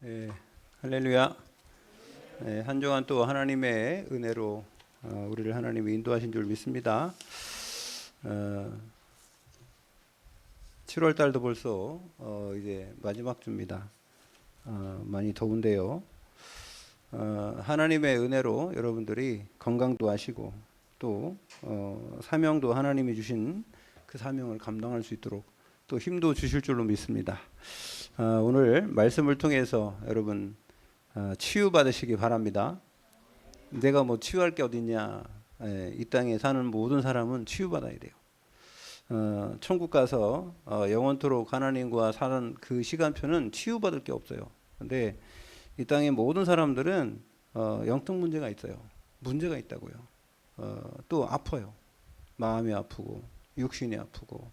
예, 할렐루야. 예, 한 주간 또 하나님의 은혜로 우리를 하나님이 인도하신 줄 믿습니다. 7월 달도 벌써 이제 마지막 주입니다. 많이 더운데요. 하나님의 은혜로 여러분들이 건강도 하시고 또 사명도 하나님이 주신 그 사명을 감당할 수 있도록 또 힘도 주실 줄로 믿습니다. 오늘 말씀을 통해서 여러분 치유받으시기 바랍니다. 내가 뭐 치유할 게 어딨냐. 이 땅에 사는 모든 사람은 치유받아야 돼요. 천국 가서 영원토록 하나님과 사는 그 시간표는 치유받을 게 없어요. 근데 이 땅의 모든 사람들은 영적 문제가 있어요. 문제가 있다고요. 또 아파요. 마음이 아프고 육신이 아프고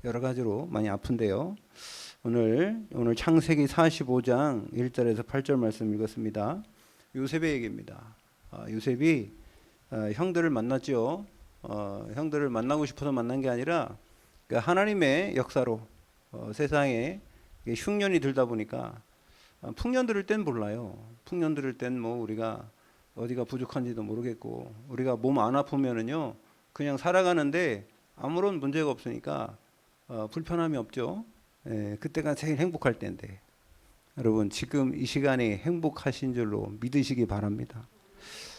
여러 가지로 많이 아픈데요. 오늘 창세기 45장 1절에서 8절 말씀 읽었습니다. 요셉의 얘기입니다. 요셉이 형들을 만났죠. 형들을 만나고 싶어서 만난 게 아니라 하나님의 역사로 세상에 흉년이 들다 보니까 풍년 들을 땐 몰라요. 풍년 들을 땐 뭐 우리가 어디가 부족한지도 모르겠고 우리가 몸 안 아프면은요 그냥 살아가는데 아무런 문제가 없으니까 불편함이 없죠. 그때가 제일 행복할 때인데 여러분 지금 이 시간이 행복하신 줄로 믿으시기 바랍니다.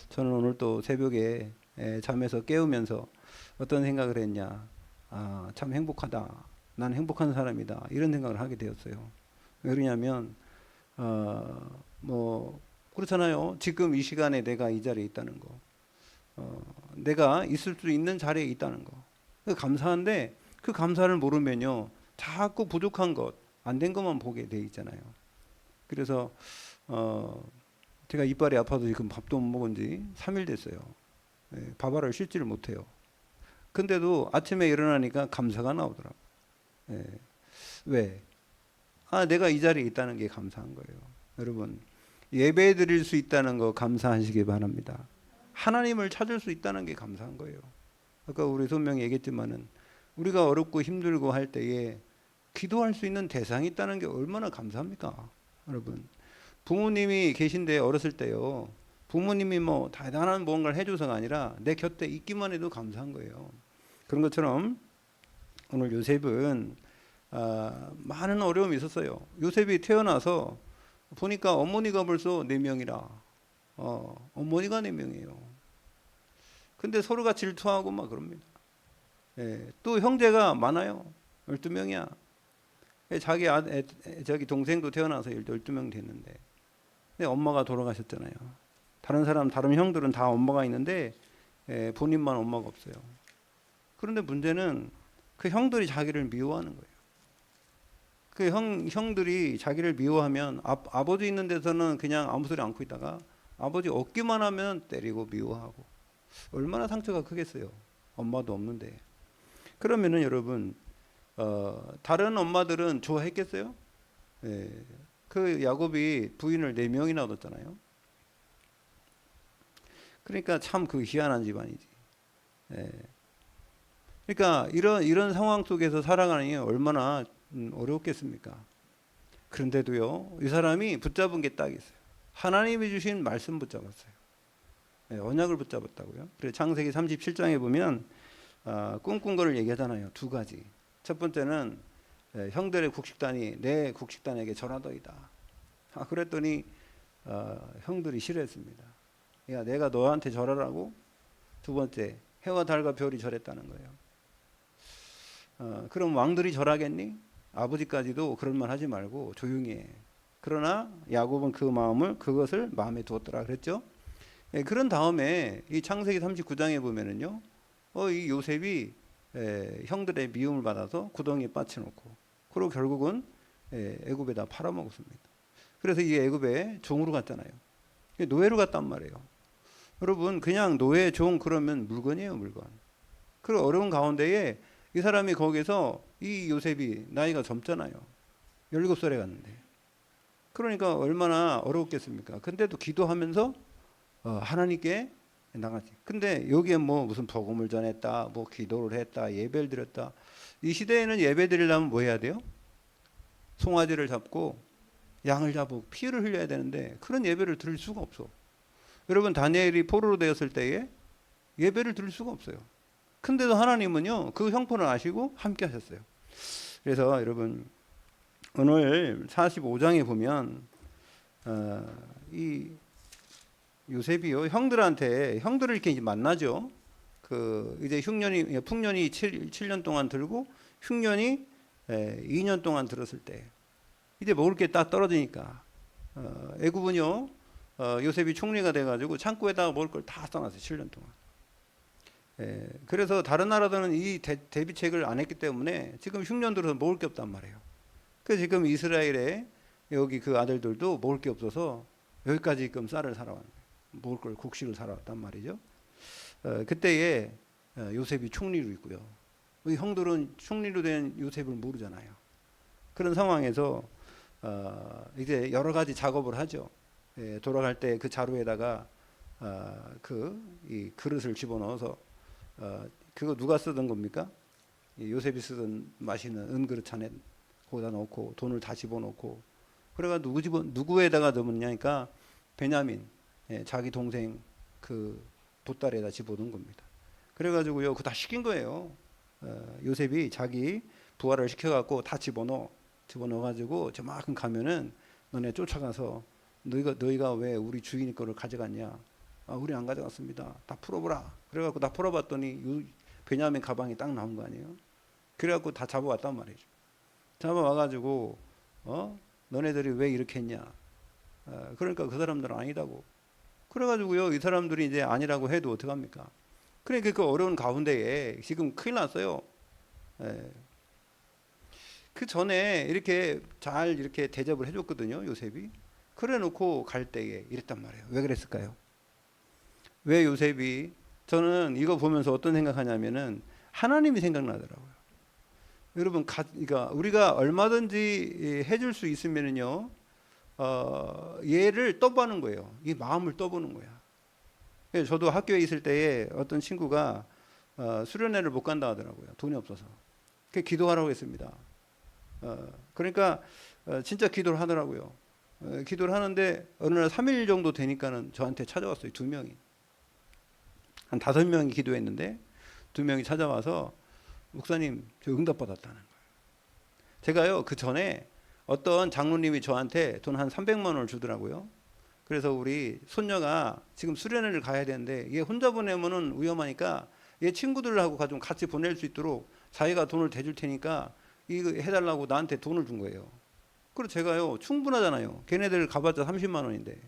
저는 오늘 또 새벽에 잠에서 깨우면서 어떤 생각을 했냐. 참 행복하다. 난 행복한 사람이다. 이런 생각을 하게 되었어요. 왜 그러냐면 뭐 그렇잖아요. 지금 이 시간에 내가 이 자리에 있다는 거, 내가 있을 수 있는 자리에 있다는 거, 감사한데 그 감사를 모르면요 자꾸 부족한 것, 안 된 것만 보게 돼 있잖아요. 그래서 제가 이빨이 아파서 지금 밥도 못 먹은 지 3일 됐어요. 밥알을 씻지를 못해요. 근데도 아침에 일어나니까 감사가 나오더라고요. 왜? 내가 이 자리에 있다는 게 감사한 거예요. 여러분 예배 드릴 수 있다는 거 감사하시기 바랍니다. 하나님을 찾을 수 있다는 게 감사한 거예요. 아까 우리 손명이 얘기했지만은 우리가 어렵고 힘들고 할 때에 기도할 수 있는 대상이 있다는 게 얼마나 감사합니까? 여러분 부모님이 계신데 어렸을 때요 부모님이 뭐 대단한 무언가를 해줘서가 아니라 내 곁에 있기만 해도 감사한 거예요. 그런 것처럼 오늘 요셉은 많은 어려움이 있었어요. 요셉이 태어나서 보니까 어머니가 벌써 4명이라 어머니가 4명이에요. 근데 서로가 질투하고 막 그럽니다. 또 형제가 많아요. 12명이야. 자기 저기 동생도 태어나서 12명 됐는데 근데 엄마가 돌아가셨잖아요. 다른 형들은 다 엄마가 있는데 본인만 엄마가 없어요. 그런데 문제는 그 형들이 자기를 미워하는 거예요. 그 형들이 자기를 미워하면 아버지 있는 데서는 그냥 아무 소리 않고 있다가 아버지 없기만 하면 때리고 미워하고 얼마나 상처가 크겠어요. 엄마도 없는데. 그러면은 여러분 다른 엄마들은 좋아했겠어요? 그 야곱이 부인을 4명이나 얻었잖아요. 그러니까 참 그 희한한 집안이지. 그러니까 이런 상황 속에서 살아가는 게 얼마나 어렵겠습니까? 그런데도요 이 사람이 붙잡은 게 딱 있어요. 하나님이 주신 말씀 붙잡았어요. 언약을 붙잡았다고요. 그래서 창세기 37장에 보면 꿍꿍거를 얘기하잖아요. 2가지. 첫 번째는 형들의 국식단이 내 국식단에게 절하더이다. 그랬더니 형들이 싫어했습니다. 야 내가 너한테 절하라고? 2번째 해와 달과 별이 절했다는 거예요. 그럼 왕들이 절하겠니? 아버지까지도 그런 말 하지 말고 조용히 해. 그러나 야곱은 그것을 마음에 두었더라 그랬죠. 그런 다음에 이 창세기 39장에 보면은요 이 요셉이 형들의 미움을 받아서 구덩이에 빠쳐놓고 그리고 결국은 애굽에다 팔아먹었습니다. 그래서 이 애굽에 종으로 갔잖아요. 노예로 갔단 말이에요. 여러분 그냥 노예 종 그러면 물건이에요 물건. 그 어려운 가운데에 이 사람이 거기서 이 요셉이 나이가 젊잖아요. 17살에 갔는데 그러니까 얼마나 어려웠겠습니까? 근데도 기도하면서 하나님께 나가지. 근데 여기에 뭐 무슨 복음을 전했다, 뭐 기도를 했다, 예배를 드렸다. 이 시대에는 예배 드리려면 뭐 해야 돼요? 송아지를 잡고 양을 잡고 피를 흘려야 되는데 그런 예배를 드릴 수가 없어. 여러분 다니엘이 포로로 되었을 때에 예배를 드릴 수가 없어요. 근데도 하나님은요 그 형편을 아시고 함께 하셨어요. 그래서 여러분 오늘 45장에 보면 이 요셉이요 형들을 이렇게 만나죠. 그 이제 풍년이 7년 동안 들고 흉년이 2년 동안 들었을 때 이제 먹을 게 딱 떨어지니까 애굽은요 요셉이 총리가 돼가지고 창고에다가 먹을 걸 다 써놨어요. 7년 동안. 그래서 다른 나라들은 이 대비책을 안 했기 때문에 지금 흉년 들어서 먹을 게 없단 말이에요. 그래서 지금 이스라엘의 여기 그 아들들도 먹을 게 없어서 여기까지 지금 쌀을 사러 왔는 거예요. 먹을 걸 곡식을 사러 왔단 말이죠. 그때에 요셉이 총리로 있고요. 우리 형들은 총리로 된 요셉을 모르잖아요. 그런 상황에서 이제 여러 가지 작업을 하죠. 돌아갈 때 그 자루에다가 이 그릇을 집어넣어서 그거 누가 쓰던 겁니까? 요셉이 쓰던 맛있는 은그릇 안에 거기다 넣고 돈을 다 집어넣고 그래가 누구에다가 넣었냐니까 베냐민 자기 동생 그 보따리에다 집어넣은 겁니다. 그래가지고요 그거 다 시킨 거예요. 요셉이 자기 부하를 시켜갖고 다 집어넣어가지고 저만큼 가면은 너네 쫓아가서 너희가 왜 우리 주인이 거를 가져갔냐? 우리 안 가져갔습니다. 다 풀어보라. 그래갖고 다 풀어봤더니 베냐민 가방이 딱 나온 거 아니에요? 그래갖고 다 잡아왔단 말이죠. 잡아와가지고 너네들이 왜 이렇게 했냐? 그러니까 그 사람들은 아니다고. 그래가지고요 이 사람들이 이제 아니라고 해도 어떡합니까? 그러니까 그 어려운 가운데에 지금 큰일 났어요. 그 전에 이렇게 잘 이렇게 대접을 해줬거든요 요셉이. 그래놓고 갈 때에 이랬단 말이에요. 왜 그랬을까요? 왜 요셉이 저는 이거 보면서 어떤 생각하냐면은 하나님이 생각나더라고요. 여러분 그러니까 우리가 얼마든지 해줄 수 있으면은요 얘를 떠보는 거예요. 이 마음을 떠보는 거야. 저도 학교에 있을 때에 어떤 친구가 수련회를 못 간다 하더라고요. 돈이 없어서. 그 기도하라고 했습니다. 그러니까 진짜 기도를 하더라고요. 기도를 하는데 어느 날 3일 정도 되니까는 저한테 찾아왔어요. 2명이. 한 5명이 기도했는데 2명이 찾아와서 목사님 저 응답받았다는 거예요. 제가요 그 전에 어떤 장로님이 저한테 돈 한 300만 원을 주더라고요. 그래서 우리 손녀가 지금 수련회를 가야 되는데 얘 혼자 보내면은 위험하니까 얘 친구들하고 좀 같이 보낼 수 있도록 자기가 돈을 대줄 테니까 이거 해달라고 나한테 돈을 준 거예요. 그래서 제가요 충분하잖아요. 걔네들 가봤자 30만 원인데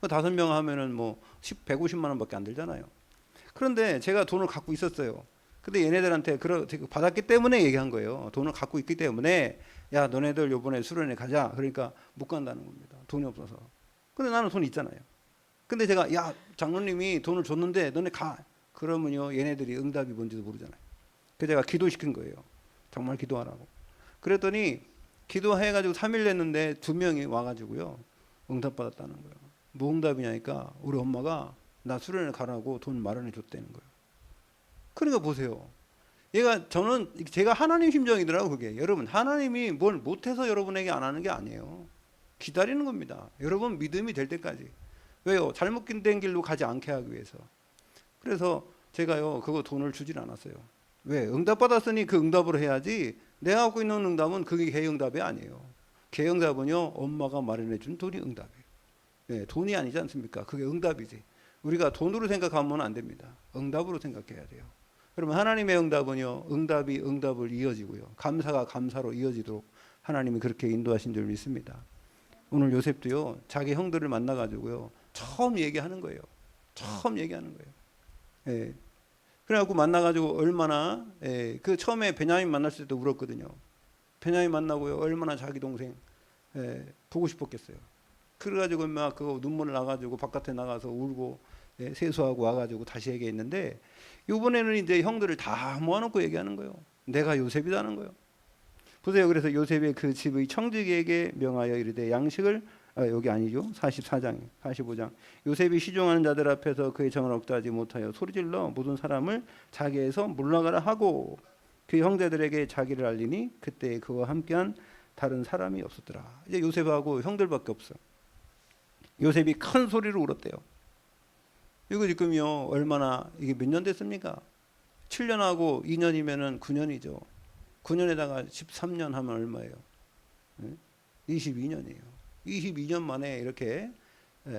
5명 하면은 뭐 150만 원밖에 안 들잖아요. 그런데 제가 돈을 갖고 있었어요. 근데 얘네들한테 받았기 때문에 얘기한 거예요. 돈을 갖고 있기 때문에 야 너네들 요번에 수련회 가자. 그러니까 못 간다는 겁니다. 돈이 없어서. 근데 나는 돈 있잖아요. 근데 제가 야 장로님이 돈을 줬는데 너네 가. 그러면요 얘네들이 응답이 뭔지도 모르잖아요. 그래서 제가 기도시킨 거예요. 정말 기도하라고. 그랬더니 기도해가지고 3일 됐는데 2명이 와가지고요 응답받았다는 거예요. 뭐 응답이냐니까 우리 엄마가 나 수련회 가라고 돈 마련해 줬다는 거예요. 그러니까 보세요. 제가 하나님 심정이더라고 그게. 여러분 하나님이 뭘 못해서 여러분에게 안 하는 게 아니에요. 기다리는 겁니다. 여러분 믿음이 될 때까지. 왜요? 잘못된 길로 가지 않게 하기 위해서. 그래서 제가요 그거 돈을 주질 않았어요. 왜? 응답 받았으니 그 응답으로 해야지. 내가 갖고 있는 응답은 그게 개응답이 아니에요. 개응답은요 엄마가 마련해 준 돈이 응답이에요. 네, 돈이 아니지 않습니까? 그게 응답이지. 우리가 돈으로 생각하면 안 됩니다. 응답으로 생각해야 돼요. 그러면 하나님의 응답은요 응답이 응답을 이어지고요 감사가 감사로 이어지도록 하나님이 그렇게 인도하신 줄 믿습니다. 오늘 요셉도요 자기 형들을 만나가지고요 처음 얘기하는 거예요. 처음 얘기하는 거예요. 예. 그래갖고 만나가지고 얼마나 그 처음에 베냐민 만났을 때도 울었거든요. 베냐민 만나고요 얼마나 자기 동생 보고 싶었겠어요. 그래가지고 막 그 눈물 나가지고 바깥에 나가서 울고 세수하고 와가지고 다시 얘기했는데 이번에는 이제 형들을 다 모아놓고 얘기하는 거예요. 내가 요셉이라는 거예요. 보세요. 그래서 요셉의 그 집의 청지기에게 명하여 이르되 양식을 여기 아니죠. 44장 45장 요셉이 시종하는 자들 앞에서 그의 정을 억제하지 못하여 소리질러 모든 사람을 자기에서 물러가라 하고 그 형제들에게 자기를 알리니 그때 그와 함께한 다른 사람이 없었더라. 이제 요셉하고 형들밖에 없어. 요셉이 큰 소리로 울었대요. 이거 지금요 얼마나 이게 몇 년 됐습니까? 7년하고 2년이면은 9년이죠. 9년에다가 13년 하면 얼마예요? 22년이에요. 22년 만에 이렇게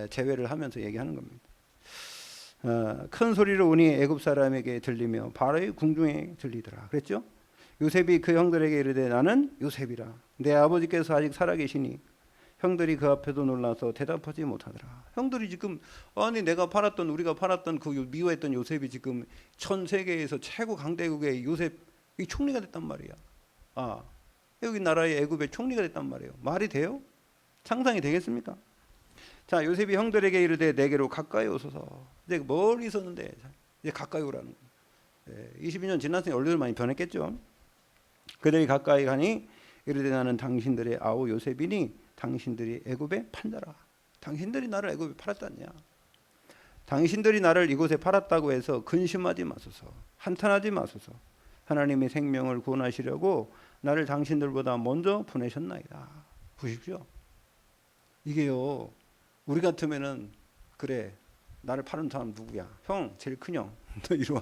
재회를 하면서 얘기하는 겁니다. 큰 소리로 우니 애굽 사람에게 들리며 바로의 궁중에 들리더라. 그랬죠? 요셉이 그 형들에게 이르되 나는 요셉이라. 내 아버지께서 아직 살아계시니 형들이 그 앞에도 놀라서 대답하지 못하더라. 형들이 지금 아니 우리가 팔았던 그 미워했던 요셉이 지금 전 세계에서 최고 강대국의 요셉이 총리가 됐단 말이야. 여기 나라의 애굽의 총리가 됐단 말이에요. 말이 돼요? 상상이 되겠습니까? 자, 요셉이 형들에게 이르되 내게로 가까이 오소서. 이제 멀리 있었는데 이제 가까이 오라는 거예요. 22년 지났으니 얼굴 많이 변했겠죠. 그들이 가까이 가니 이르되 나는 당신들의 아우 요셉이니 당신들이 애굽에 판자라. 당신들이 나를 애굽에 팔았잖냐. 당신들이 나를 이곳에 팔았다고 해서 근심하지 마소서. 한탄하지 마소서. 하나님의 생명을 구원하시려고 나를 당신들보다 먼저 보내셨나이다. 보십시오. 이게요. 우리 같으면은 그래. 나를 파는 사람 누구야? 형, 제일 큰 형. 너 이리 와.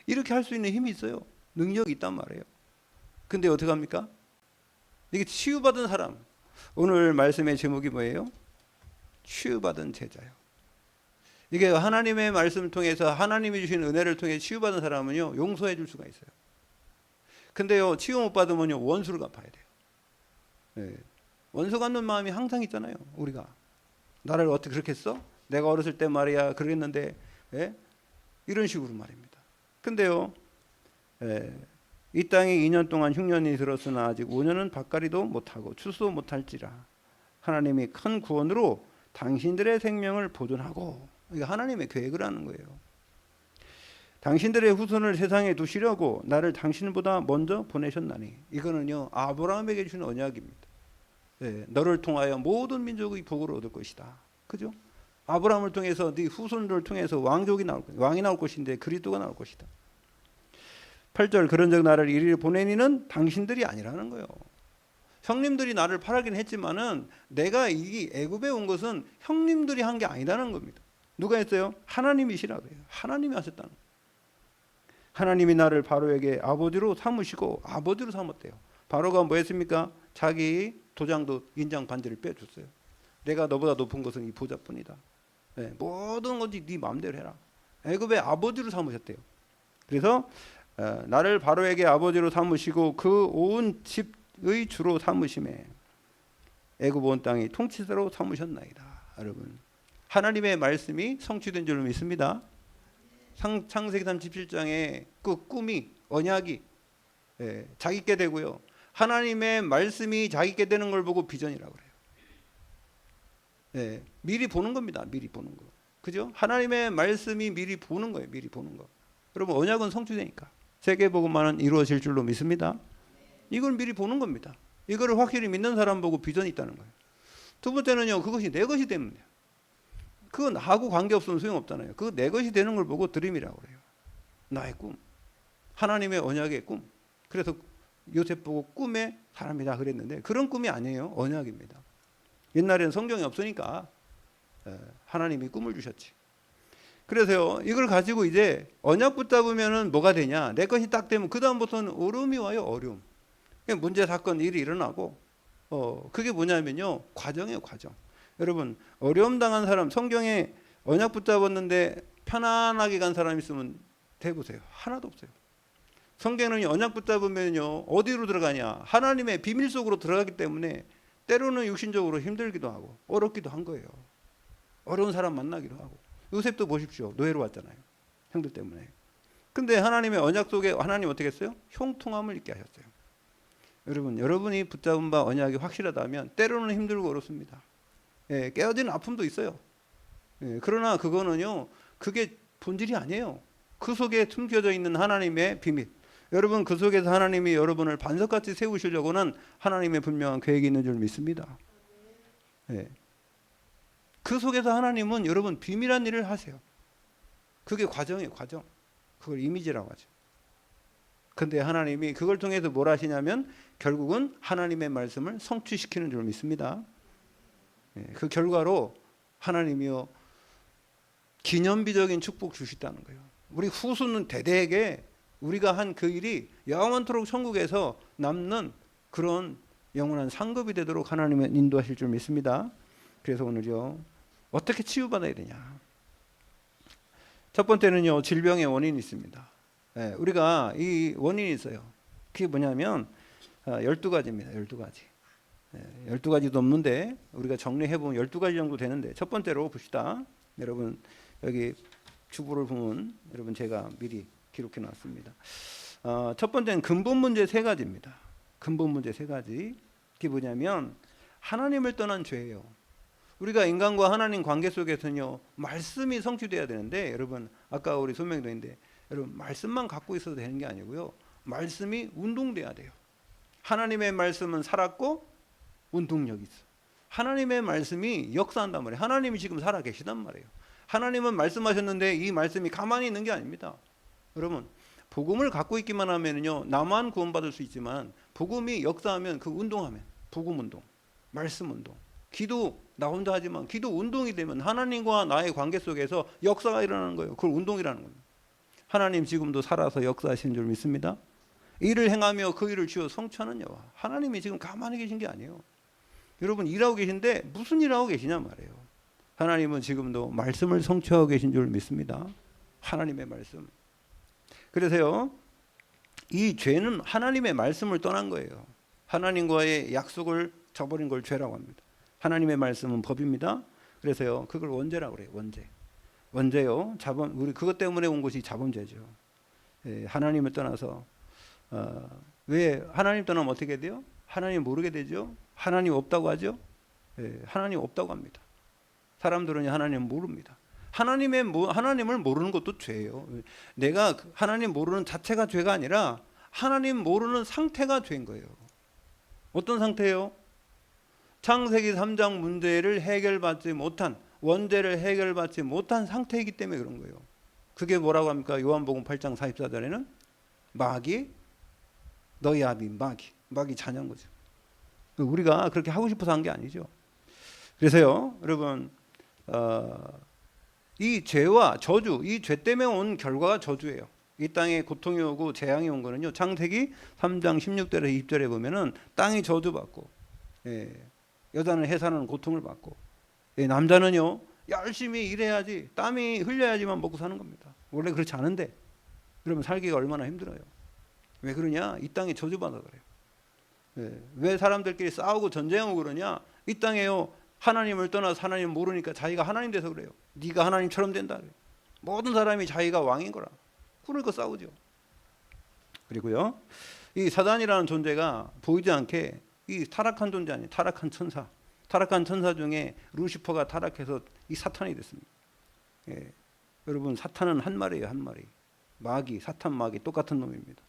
이렇게 할 수 있는 힘이 있어요. 능력이 있단 말이에요. 근데 어떻게 합니까? 이게 치유받은 사람. 오늘 말씀의 제목이 뭐예요? 치유받은 제자요. 이게 하나님의 말씀을 통해서 하나님이 주신 은혜를 통해 치유받은 사람은요 용서해 줄 수가 있어요. 근데요 치유 못 받으면요 원수를 갚아야 돼요. 네. 원수 갚는 마음이 항상 있잖아요. 우리가 나를 어떻게 그렇게 했어? 내가 어렸을 때 말이야 그랬는데 이런 식으로 말입니다. 근데요 이 땅에 2년 동안 흉년이 들었으나 아직 5년은 밭갈이도 못하고 추수도 못할지라 하나님이 큰 구원으로 당신들의 생명을 보존하고, 이게 하나님의 계획을 하는 거예요. 당신들의 후손을 세상에 두시려고 나를 당신보다 먼저 보내셨나니. 이거는요 아브라함에게 주신 언약입니다. 너를 통하여 모든 민족의 복을 얻을 것이다. 그죠? 아브라함을 통해서 네 후손들을 통해서 왕이 나올 것인데 그리스도가 나올 것이다. 8절 그런즉 나를 이리 보내니는 당신들이 아니라는 거예요. 형님들이 나를 팔아긴 했지만은 내가 이 애굽에 온 것은 형님들이 한 게 아니라는 겁니다. 누가 했어요? 하나님이시라고 해요. 하나님이 하셨다는 거예요. 하나님이 나를 바로에게 아버지로 삼으시고, 아버지로 삼았대요. 바로가 뭐 했습니까? 자기 도장도 인장 반지를 빼줬어요. 내가 너보다 높은 것은 이 보좌뿐이다. 모든 건지 네 마음대로 해라. 애굽의 아버지로 삼으셨대요. 그래서 나를 바로에게 아버지로 삼으시고 그 온 집의 주로 삼으심에 애굽 온 땅이 통치자로 삼으셨나이다. 여러분, 하나님의 말씀이 성취된 줄 믿습니다. 창세기 37장에 그 꿈이 언약이 자기께 되고요. 하나님의 말씀이 자기께 되는 걸 보고 비전이라고 그래요. 미리 보는 겁니다. 미리 보는 거. 그죠? 하나님의 말씀이 미리 보는 거예요. 미리 보는 거. 여러분, 언약은 성취되니까 세계복음만은 이루어질 줄로 믿습니다. 이걸 미리 보는 겁니다. 이거를 확실히 믿는 사람 보고 비전이 있다는 거예요. 두 번째는요, 그것이 내 것이 되면 돼요. 그건 나하고 관계없으면 소용없잖아요. 그거 내 것이 되는 걸 보고 드림이라고 그래요. 나의 꿈. 하나님의 언약의 꿈. 그래서 요셉 보고 꿈의 사람이다 그랬는데 그런 꿈이 아니에요. 언약입니다. 옛날에는 성경이 없으니까 하나님이 꿈을 주셨지. 그래서요, 이걸 가지고 이제 언약 붙잡으면은 뭐가 되냐? 내 것이 딱 되면 그 다음부터는 어려움이 와요. 어려움. 문제, 사건, 일이 일어나고 그게 뭐냐면요, 과정이에요. 과정. 여러분, 어려움 당한 사람, 성경에 언약 붙잡았는데 편안하게 간 사람 있으면 대보세요. 하나도 없어요. 성경은 언약 붙잡으면요 어디로 들어가냐? 하나님의 비밀 속으로 들어가기 때문에 때로는 육신적으로 힘들기도 하고 어렵기도 한 거예요. 어려운 사람 만나기도 하고. 요셉도 보십시오. 노예로 왔잖아요. 형들 때문에. 근데 하나님의 언약 속에 하나님 어떻게 했어요? 형통함을 있게 하셨어요. 여러분, 여러분이 붙잡은 바 언약이 확실하다면 때로는 힘들고 어렵습니다. 깨어지는 아픔도 있어요. 그러나 그거는요, 그게 본질이 아니에요. 그 속에 숨겨져 있는 하나님의 비밀. 여러분, 그 속에서 하나님이 여러분을 반석같이 세우시려고는 하나님의 분명한 계획이 있는 줄 믿습니다. 그 속에서 하나님은 여러분 비밀한 일을 하세요. 그게 과정이에요. 과정. 그걸 이미지라고 하죠. 근데 하나님이 그걸 통해서 뭘 하시냐면 결국은 하나님의 말씀을 성취시키는 줄 믿습니다. 그 결과로 하나님이요 기념비적인 축복 주시다는 거예요. 우리 후손은 대대에게 우리가 한 그 일이 영원토록 천국에서 남는 그런 영원한 상급이 되도록 하나님은 인도하실 줄 믿습니다. 그래서 오늘요 어떻게 치유받아야 되냐. 첫 번째는요 질병의 원인이 있습니다. 우리가 이 원인이 있어요. 그게 뭐냐면 12가지입니다. 12가지. 12가지도 없는데 우리가 정리해보면 12가지 정도 되는데 첫 번째로 봅시다. 여러분 여기 주보를 보면 여러분 제가 미리 기록해 놨습니다. 첫 번째는 근본 문제 3가지입니다. 근본 문제 3가지. 그게 뭐냐면 하나님을 떠난 죄예요. 우리가 인간과 하나님 관계 속에서는요 말씀이 성취돼야 되는데 여러분 아까 우리 소명도 있는데 여러분 말씀만 갖고 있어도 되는 게 아니고요 말씀이 운동돼야 돼요. 하나님의 말씀은 살았고 운동력이 있어. 하나님의 말씀이 역사한단 말이에요. 하나님이 지금 살아 계시단 말이에요. 하나님은 말씀하셨는데 이 말씀이 가만히 있는 게 아닙니다. 여러분 복음을 갖고 있기만 하면요 나만 구원받을 수 있지만 복음이 역사하면 그 운동하면 복음 운동, 말씀 운동, 기도 나 혼자 하지만 기도 운동이 되면 하나님과 나의 관계 속에서 역사가 일어나는 거예요. 그걸 운동이라는 겁니다. 하나님 지금도 살아서 역사하시는 줄 믿습니다. 일을 행하며 그 일을 주어 성취하는 여호와. 하나님이 지금 가만히 계신 게 아니에요. 여러분 일하고 계신데 무슨 일하고 계시냐 말이에요. 하나님은 지금도 말씀을 성취하고 계신 줄 믿습니다. 하나님의 말씀. 그래서요 이 죄는 하나님의 말씀을 떠난 거예요. 하나님과의 약속을 저버린 걸 죄라고 합니다. 하나님의 말씀은 법입니다. 그래서요 그걸 원죄라고 그래요. 원죄요 자범. 우리 그것 때문에 온 것이 자범죄죠. 하나님을 떠나서 왜 하나님 떠나면 어떻게 돼요? 하나님 모르게 되죠. 하나님 없다고 하죠. 하나님 없다고 합니다. 사람들은 하나님 모릅니다. 하나님을 모르는 것도 죄예요. 내가 하나님 모르는 자체가 죄가 아니라 하나님 모르는 상태가 죄인 거예요. 어떤 상태예요? 창세기 3장 문제를 해결받지 못한 원죄를 해결받지 못한 상태이기 때문에 그런 거예요. 그게 뭐라고 합니까? 요한복음 8장 44절에는 마귀 너희 아비 마귀 자녀인 거죠. 우리가 그렇게 하고 싶어서 한 게 아니죠. 그래서요 여러분 이 죄와 저주, 이 죄 때문에 온 결과가 저주예요. 이 땅에 고통이 오고 재앙이 온 거는요 창세기 3장 16절에서 20절에 보면은 땅이 저주받고 여자는 해산하는 고통을 받고 남자는요 열심히 일해야지 땀이 흘려야지만 먹고 사는 겁니다. 원래 그렇지 않은데 그러면 살기가 얼마나 힘들어요. 왜 그러냐? 이 땅이 저주받아 그래요. 왜 사람들끼리 싸우고 전쟁하고 그러냐? 이 땅에요 하나님을 떠나서 하나님 모르니까 자기가 하나님 돼서 그래요. 네가 하나님처럼 된다 그래요. 모든 사람이 자기가 왕인 거라. 그러니까 싸우죠. 그리고요 이 사단이라는 존재가 보이지 않게 이 타락한 존재 아니에요. 타락한 천사 중에 루시퍼가 타락해서 이 사탄이 됐습니다. 여러분 사탄은 한 마리예요. 한 마리. 마귀, 사탄 마귀 똑같은 놈입니다.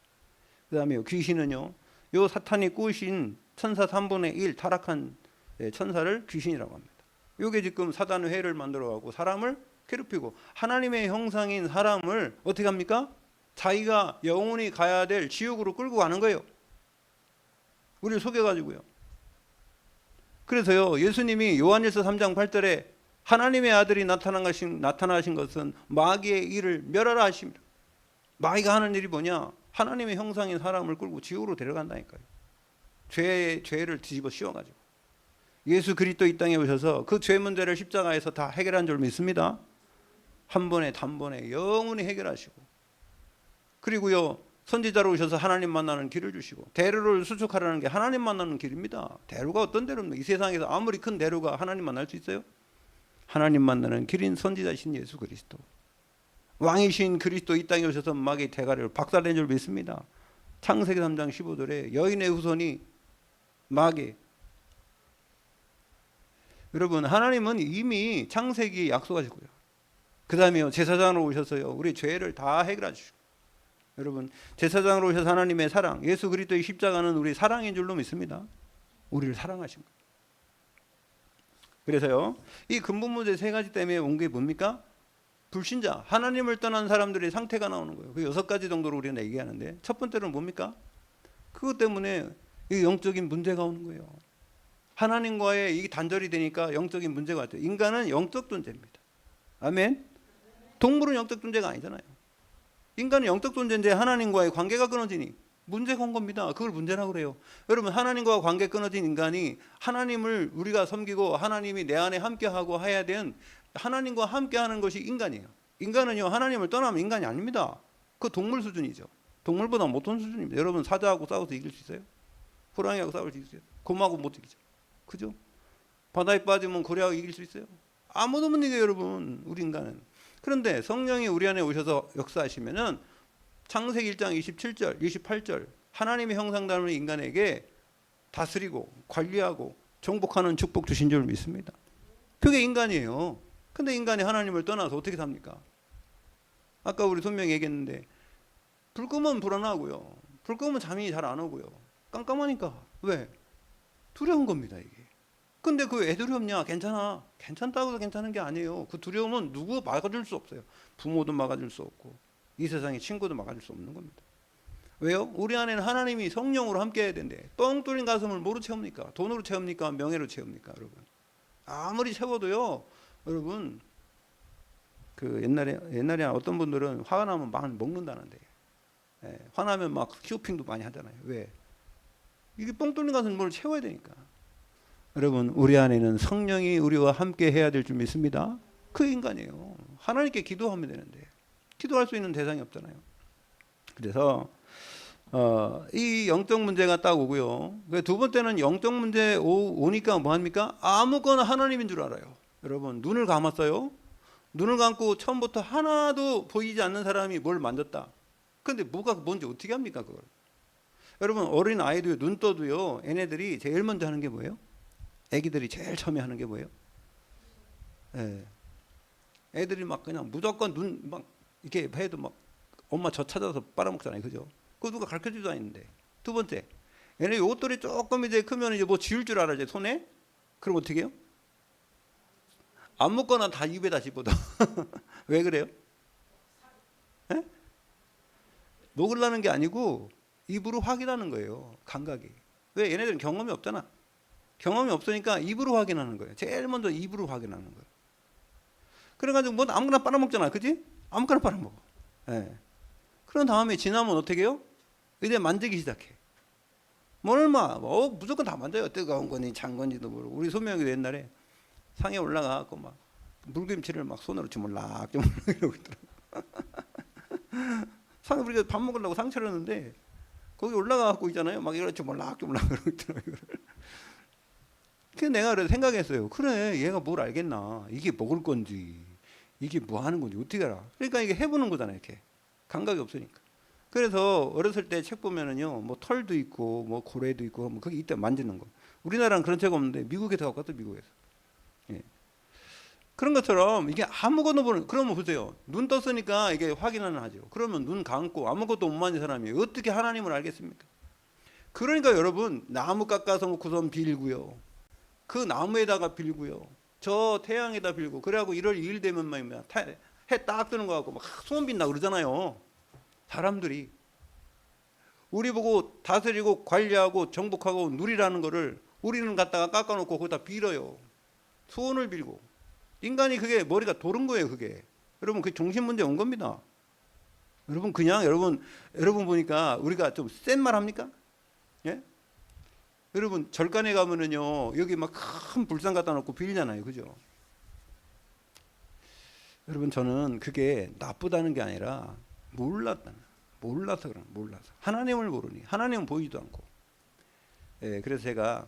그 다음에 귀신은요 요 사탄이 꾸신 천사 3분의 1 타락한 천사를 귀신이라고 합니다. 요게 지금 사단의 회를 만들어가고 사람을 괴롭히고 하나님의 형상인 사람을 어떻게 합니까? 자기가 영원히 가야 될 지옥으로 끌고 가는 거예요. 우리를 속여가지고요. 그래서요 예수님이 요한일서 3장 8절에 하나님의 아들이 나타나신 것은 마귀의 일을 멸하라 하십니다. 마귀가 하는 일이 뭐냐? 하나님의 형상인 사람을 끌고 지옥으로 데려간다니까요. 죄를 뒤집어 씌워가지고. 예수 그리스도 이 땅에 오셔서 그 죄 문제를 십자가에서 다 해결한 줄 믿습니다. 한 번에 단번에 영원히 해결하시고, 그리고요 선지자로 오셔서 하나님 만나는 길을 주시고, 대로를 수축하라는 게 하나님 만나는 길입니다. 대로가 어떤 대로입니까? 이 세상에서 아무리 큰 대로가 하나님 만날 수 있어요? 하나님 만나는 길인 선지자신 예수 그리스도, 왕이신 그리스도 이 땅에 오셔서 마귀의 대가리를 박살낸 줄 믿습니다. 창세기 3장 15절에 여인의 후손이 마귀. 여러분 하나님은 이미 창세기 약속하셨고요. 그 다음에 제사장으로 오셔서요 우리 죄를 다 해결해 주시고, 여러분 제사장으로 오셔서 하나님의 사랑, 예수 그리스도의 십자가는 우리 사랑인 줄로 믿습니다. 우리를 사랑하신 거예요. 그래서요 이 근본 문제 3가지 때문에 온 게 뭡니까? 불신자, 하나님을 떠난 사람들의 상태가 나오는 거예요. 그 6가지 정도로 우리가 얘기하는데, 첫 번째는 뭡니까? 그것 때문에 이 영적인 문제가 오는 거예요. 하나님과의 이 단절이 되니까 영적인 문제가 왔죠. 인간은 영적 존재입니다. 아멘. 동물은 영적 존재가 아니잖아요. 인간은 영적 존재인데 하나님과의 관계가 끊어지니 문제가 온 겁니다. 그걸 문제라고 그래요. 여러분, 하나님과 관계 끊어진 인간이 하나님을 우리가 섬기고 하나님이 내 안에 함께하고 해야 되는, 하나님과 함께하는 것이 인간이에요. 인간은요, 하나님을 떠나면 인간이 아닙니다. 그 동물 수준이죠. 동물보다 못한 수준입니다. 여러분, 사자하고 싸워서 이길 수 있어요? 호랑이하고 싸울 수 있어요? 곰하고 못 이기죠. 그죠? 바다에 빠지면 고래하고 이길 수 있어요? 아무도 못 이겨요, 여러분. 우리 인간은. 그런데 성령이 우리 안에 오셔서 역사하시면은 창세기 1장 27절, 28절 하나님의 형상닮은 인간에게 다스리고 관리하고 정복하는 축복 주신 줄 믿습니다. 그게 인간이에요. 근데 인간이 하나님을 떠나서 어떻게 삽니까? 아까 우리 손명이 얘기했는데 불 끄면 불안하고요. 불 끄면 잠이 잘 안 오고요. 깜깜하니까. 왜? 두려운 겁니다, 이게. 근데 그 왜 두렵냐? 괜찮아. 괜찮다고 해서 괜찮은 게 아니에요. 그 두려움은 누구 막아줄 수 없어요. 부모도 막아줄 수 없고 이 세상의 친구도 막아줄 수 없는 겁니다. 왜요? 우리 안에는 하나님이 성령으로 함께 해야 된대. 뻥 뚫린 가슴을 뭐로 채웁니까? 돈으로 채웁니까? 명예로 채웁니까? 여러분, 아무리 채워도요, 여러분, 그 옛날에 어떤 분들은 화가 나면 막 먹는다는데, 화나면 막 쇼핑도 많이 하잖아요. 왜? 이게 뻥 뚫린 가슴을 뭘 채워야 되니까. 여러분, 우리 안에는 성령이 우리와 함께 해야 될 줄 믿습니다. 그 인간이에요. 하나님께 기도하면 되는데 기도할 수 있는 대상이 없잖아요. 그래서 이 영적 문제가 딱 오고요. 두 번째는 영적 문제 오니까 뭐 합니까? 아무거나 하나님인 줄 알아요. 여러분, 눈을 감았어요. 눈을 감고 처음부터 하나도 보이지 않는 사람이 뭘 만졌다. 근데 뭐가 뭔지 어떻게 합니까, 그걸? 여러분, 어린 아이도요, 눈 떠도요, 얘네들이 제일 먼저 하는 게 뭐예요? 애기들이 제일 처음에 하는 게 뭐예요? 애들이 막 그냥 무조건 눈 막 이렇게 해도 막 엄마 저 찾아서 빨아먹잖아요, 그죠? 그거 누가 가르쳐주지도 않는데. 두 번째, 얘네 요것들이 조금 이제 크면 이제 뭐 지울 줄 알아, 이제 손에. 그럼 어떻게 해요? 안 먹거나 다 입에다 집어넣어. 왜 그래요? 에? 먹으려는 게 아니고 입으로 확인하는 거예요, 감각이. 왜? 얘네들은 경험이 없잖아. 경험이 없으니까 입으로 확인하는 거예요. 제일 먼저 입으로 확인하는 거예요. 그래가지고 뭐 아무거나 빨아먹잖아, 그지? 아무거나 빨아먹어. 그런 다음에 지나면 어떻게 해요? 이제 만지기 시작해. 뭘 무조건 다 만져요. 뜨거운 거니 찬 건지도 모르고. 우리 소명이도 옛날에 상에 올라가갖고 막 물김치를 막 손으로 주물락주물락 이러고 있더라고. 상에 우리가 밥 먹으려고 상 차렸는데 거기 올라가갖고 있잖아요. 막 이렇게 주물락주물락 이러고 있더라고요. 그래서 내가 그래서 생각했어요. 그래, 얘가 뭘 알겠나? 이게 먹을 건지 이게 뭐 하는 건지 어떻게 알아? 그러니까 이게 해보는 거잖아요, 이렇게. 감각이 없으니까. 그래서 어렸을 때 책 보면은요, 뭐 털도 있고 뭐 고래도 있고 뭐 거기 이때 만지는 거. 우리나라는 그런 책 없는데 미국에서 갖고 왔다, 미국에서. 예. 그런 것처럼 이게 아무것도 모르는. 그러면 보세요. 눈 떴으니까 이게 확인하는 하죠. 그러면 눈 감고 아무것도 못 만진 사람이 어떻게 하나님을 알겠습니까? 그러니까 여러분, 나무 깎아서 놓고선 빌고요. 그 나무에다가 빌고요. 저 태양에다 빌고. 그래갖고 1월 2일 되면 말이야, 해 딱 뜨는 거 같고 막 소원 빈다 그러잖아요. 사람들이. 우리 보고 다스리고 관리하고 정복하고 누리라는 거를 우리는 갖다가 깎아놓고 거기다 빌어요. 소원을 빌고. 인간이 그게 머리가 도른 거예요, 그게. 여러분, 그게 정신 문제 온 겁니다. 여러분, 그냥 여러분 보니까 우리가 좀 센 말 합니까? 예? 여러분, 절간에 가면은요, 여기 막 큰 불상 갖다 놓고 빌잖아요, 그죠? 여러분, 저는 그게 나쁘다는 게 아니라 몰라서 그런, 몰라서. 하나님을 모르니. 하나님은 보이지도 않고. 그래서 제가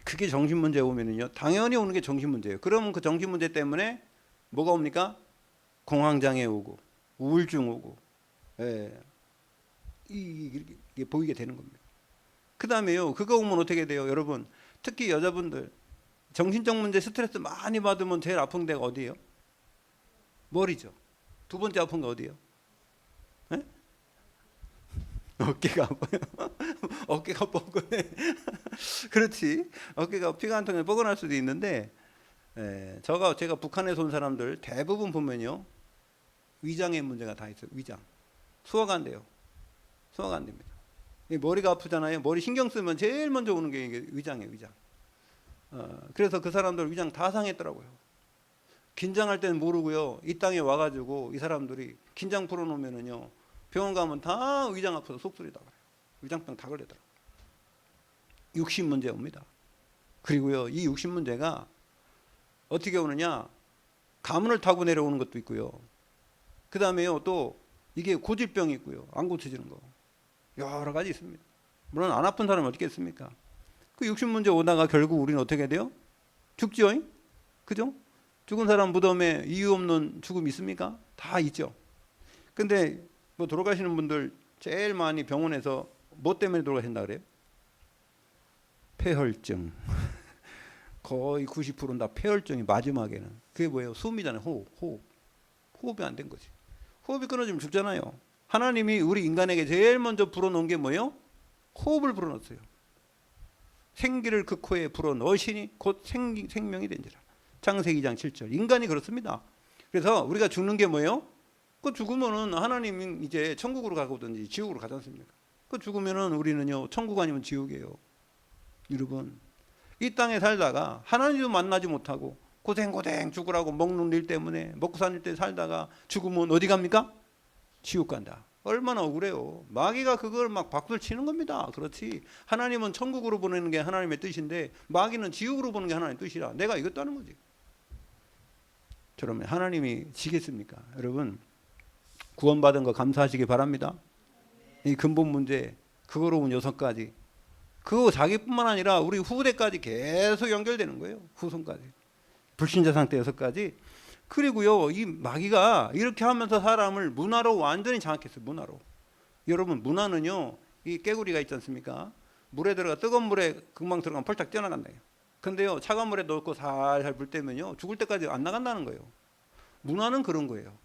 그게 정신 문제 오면은요, 당연히 오는 게 정신 문제예요. 그러면 그 정신 문제 때문에 뭐가 옵니까? 공황장애 오고, 우울증 오고, 이게 보이게 되는 겁니다. 그 다음에요, 그거 오면 어떻게 돼요? 여러분, 특히 여자분들, 정신적 문제 스트레스 많이 받으면 제일 아픈 데가 어디예요? 머리죠. 두 번째 아픈 거 어디예요? 어깨가 아파요. 어깨가 뻐근해. 그렇지. 어깨가 피가 한 통에 뻐근할 수도 있는데, 제가 북한에서 온 사람들 대부분 보면요, 위장의 문제가 다 있어요. 위장. 소화가 안 돼요. 소화가 안 됩니다. 머리가 아프잖아요. 머리 신경 쓰면 제일 먼저 오는 게 이게 위장이에요. 위장. 그래서 그 사람들 위장 다 상했더라고요. 긴장할 때는 모르고요. 이 땅에 와가지고 이 사람들이 긴장 풀어놓으면은요, 병원 가면 다 위장 아파서 속쓰리다 그래요. 위장병 다 걸리더라고요. 육신 문제 옵니다. 그리고요, 이 육신 문제가 어떻게 오느냐, 가문을 타고 내려오는 것도 있고요. 그 다음에요, 또 이게 고질병이 있고요. 안 고쳐지는 거. 여러 가지 있습니다. 물론 안 아픈 사람은 어떻게 했습니까? 그 육신 문제 오다가 결국 우리는 어떻게 돼요? 죽지요? 그죠? 죽은 사람 무덤에 이유 없는 죽음 있습니까? 다 있죠. 근데 뭐 돌아가시는 분들 제일 많이 병원에서 뭐 때문에 돌아가신다 그래요? 폐혈증. 거의 90%는 다 폐혈증이 마지막에는. 그게 뭐예요? 숨이잖아요. 호흡. 호흡이 안 된 거지. 호흡이 끊어지면 죽잖아요. 하나님이 우리 인간에게 제일 먼저 불어넣은 게 뭐예요? 호흡을 불어넣었어요. 생기를 그 코에 불어넣으시니 곧 생명이 된지라. 창세기 2장 7절. 인간이 그렇습니다. 그래서 우리가 죽는 게 뭐예요? 그 죽으면은 하나님이 이제 천국으로 가거든지 지옥으로 가지 않습니까? 그 죽으면은 우리는요, 천국 아니면 지옥이에요. 여러분, 이 땅에 살다가 하나님도 만나지 못하고 고생 죽으라고 먹는 일 때문에 먹고 사는 일 때 살다가 죽으면 어디 갑니까? 지옥 간다. 얼마나 억울해요. 마귀가 그걸 막 박수를 치는 겁니다. 그렇지. 하나님은 천국으로 보내는 게 하나님의 뜻인데 마귀는 지옥으로 보는 게 하나님의 뜻이라. 내가 이것도 하는 거지. 그러면 하나님이 지겠습니까? 여러분, 구원받은 거 감사하시기 바랍니다. 이 근본 문제, 그거로 온 6가지. 그거 자기뿐만 아니라 우리 후대까지 계속 연결되는 거예요. 후손까지. 불신자 상태 6가지. 그리고요, 이 마귀가 이렇게 하면서 사람을 문화로 완전히 장악했어요. 문화로. 여러분, 문화는요, 이 깨구리가 있지 않습니까? 물에 들어가, 뜨거운 물에 금방 들어가면 펄쩍 뛰어나간다. 근데요, 차가운 물에 넣고 살살 불 때면요, 죽을 때까지 안 나간다는 거예요. 문화는 그런 거예요.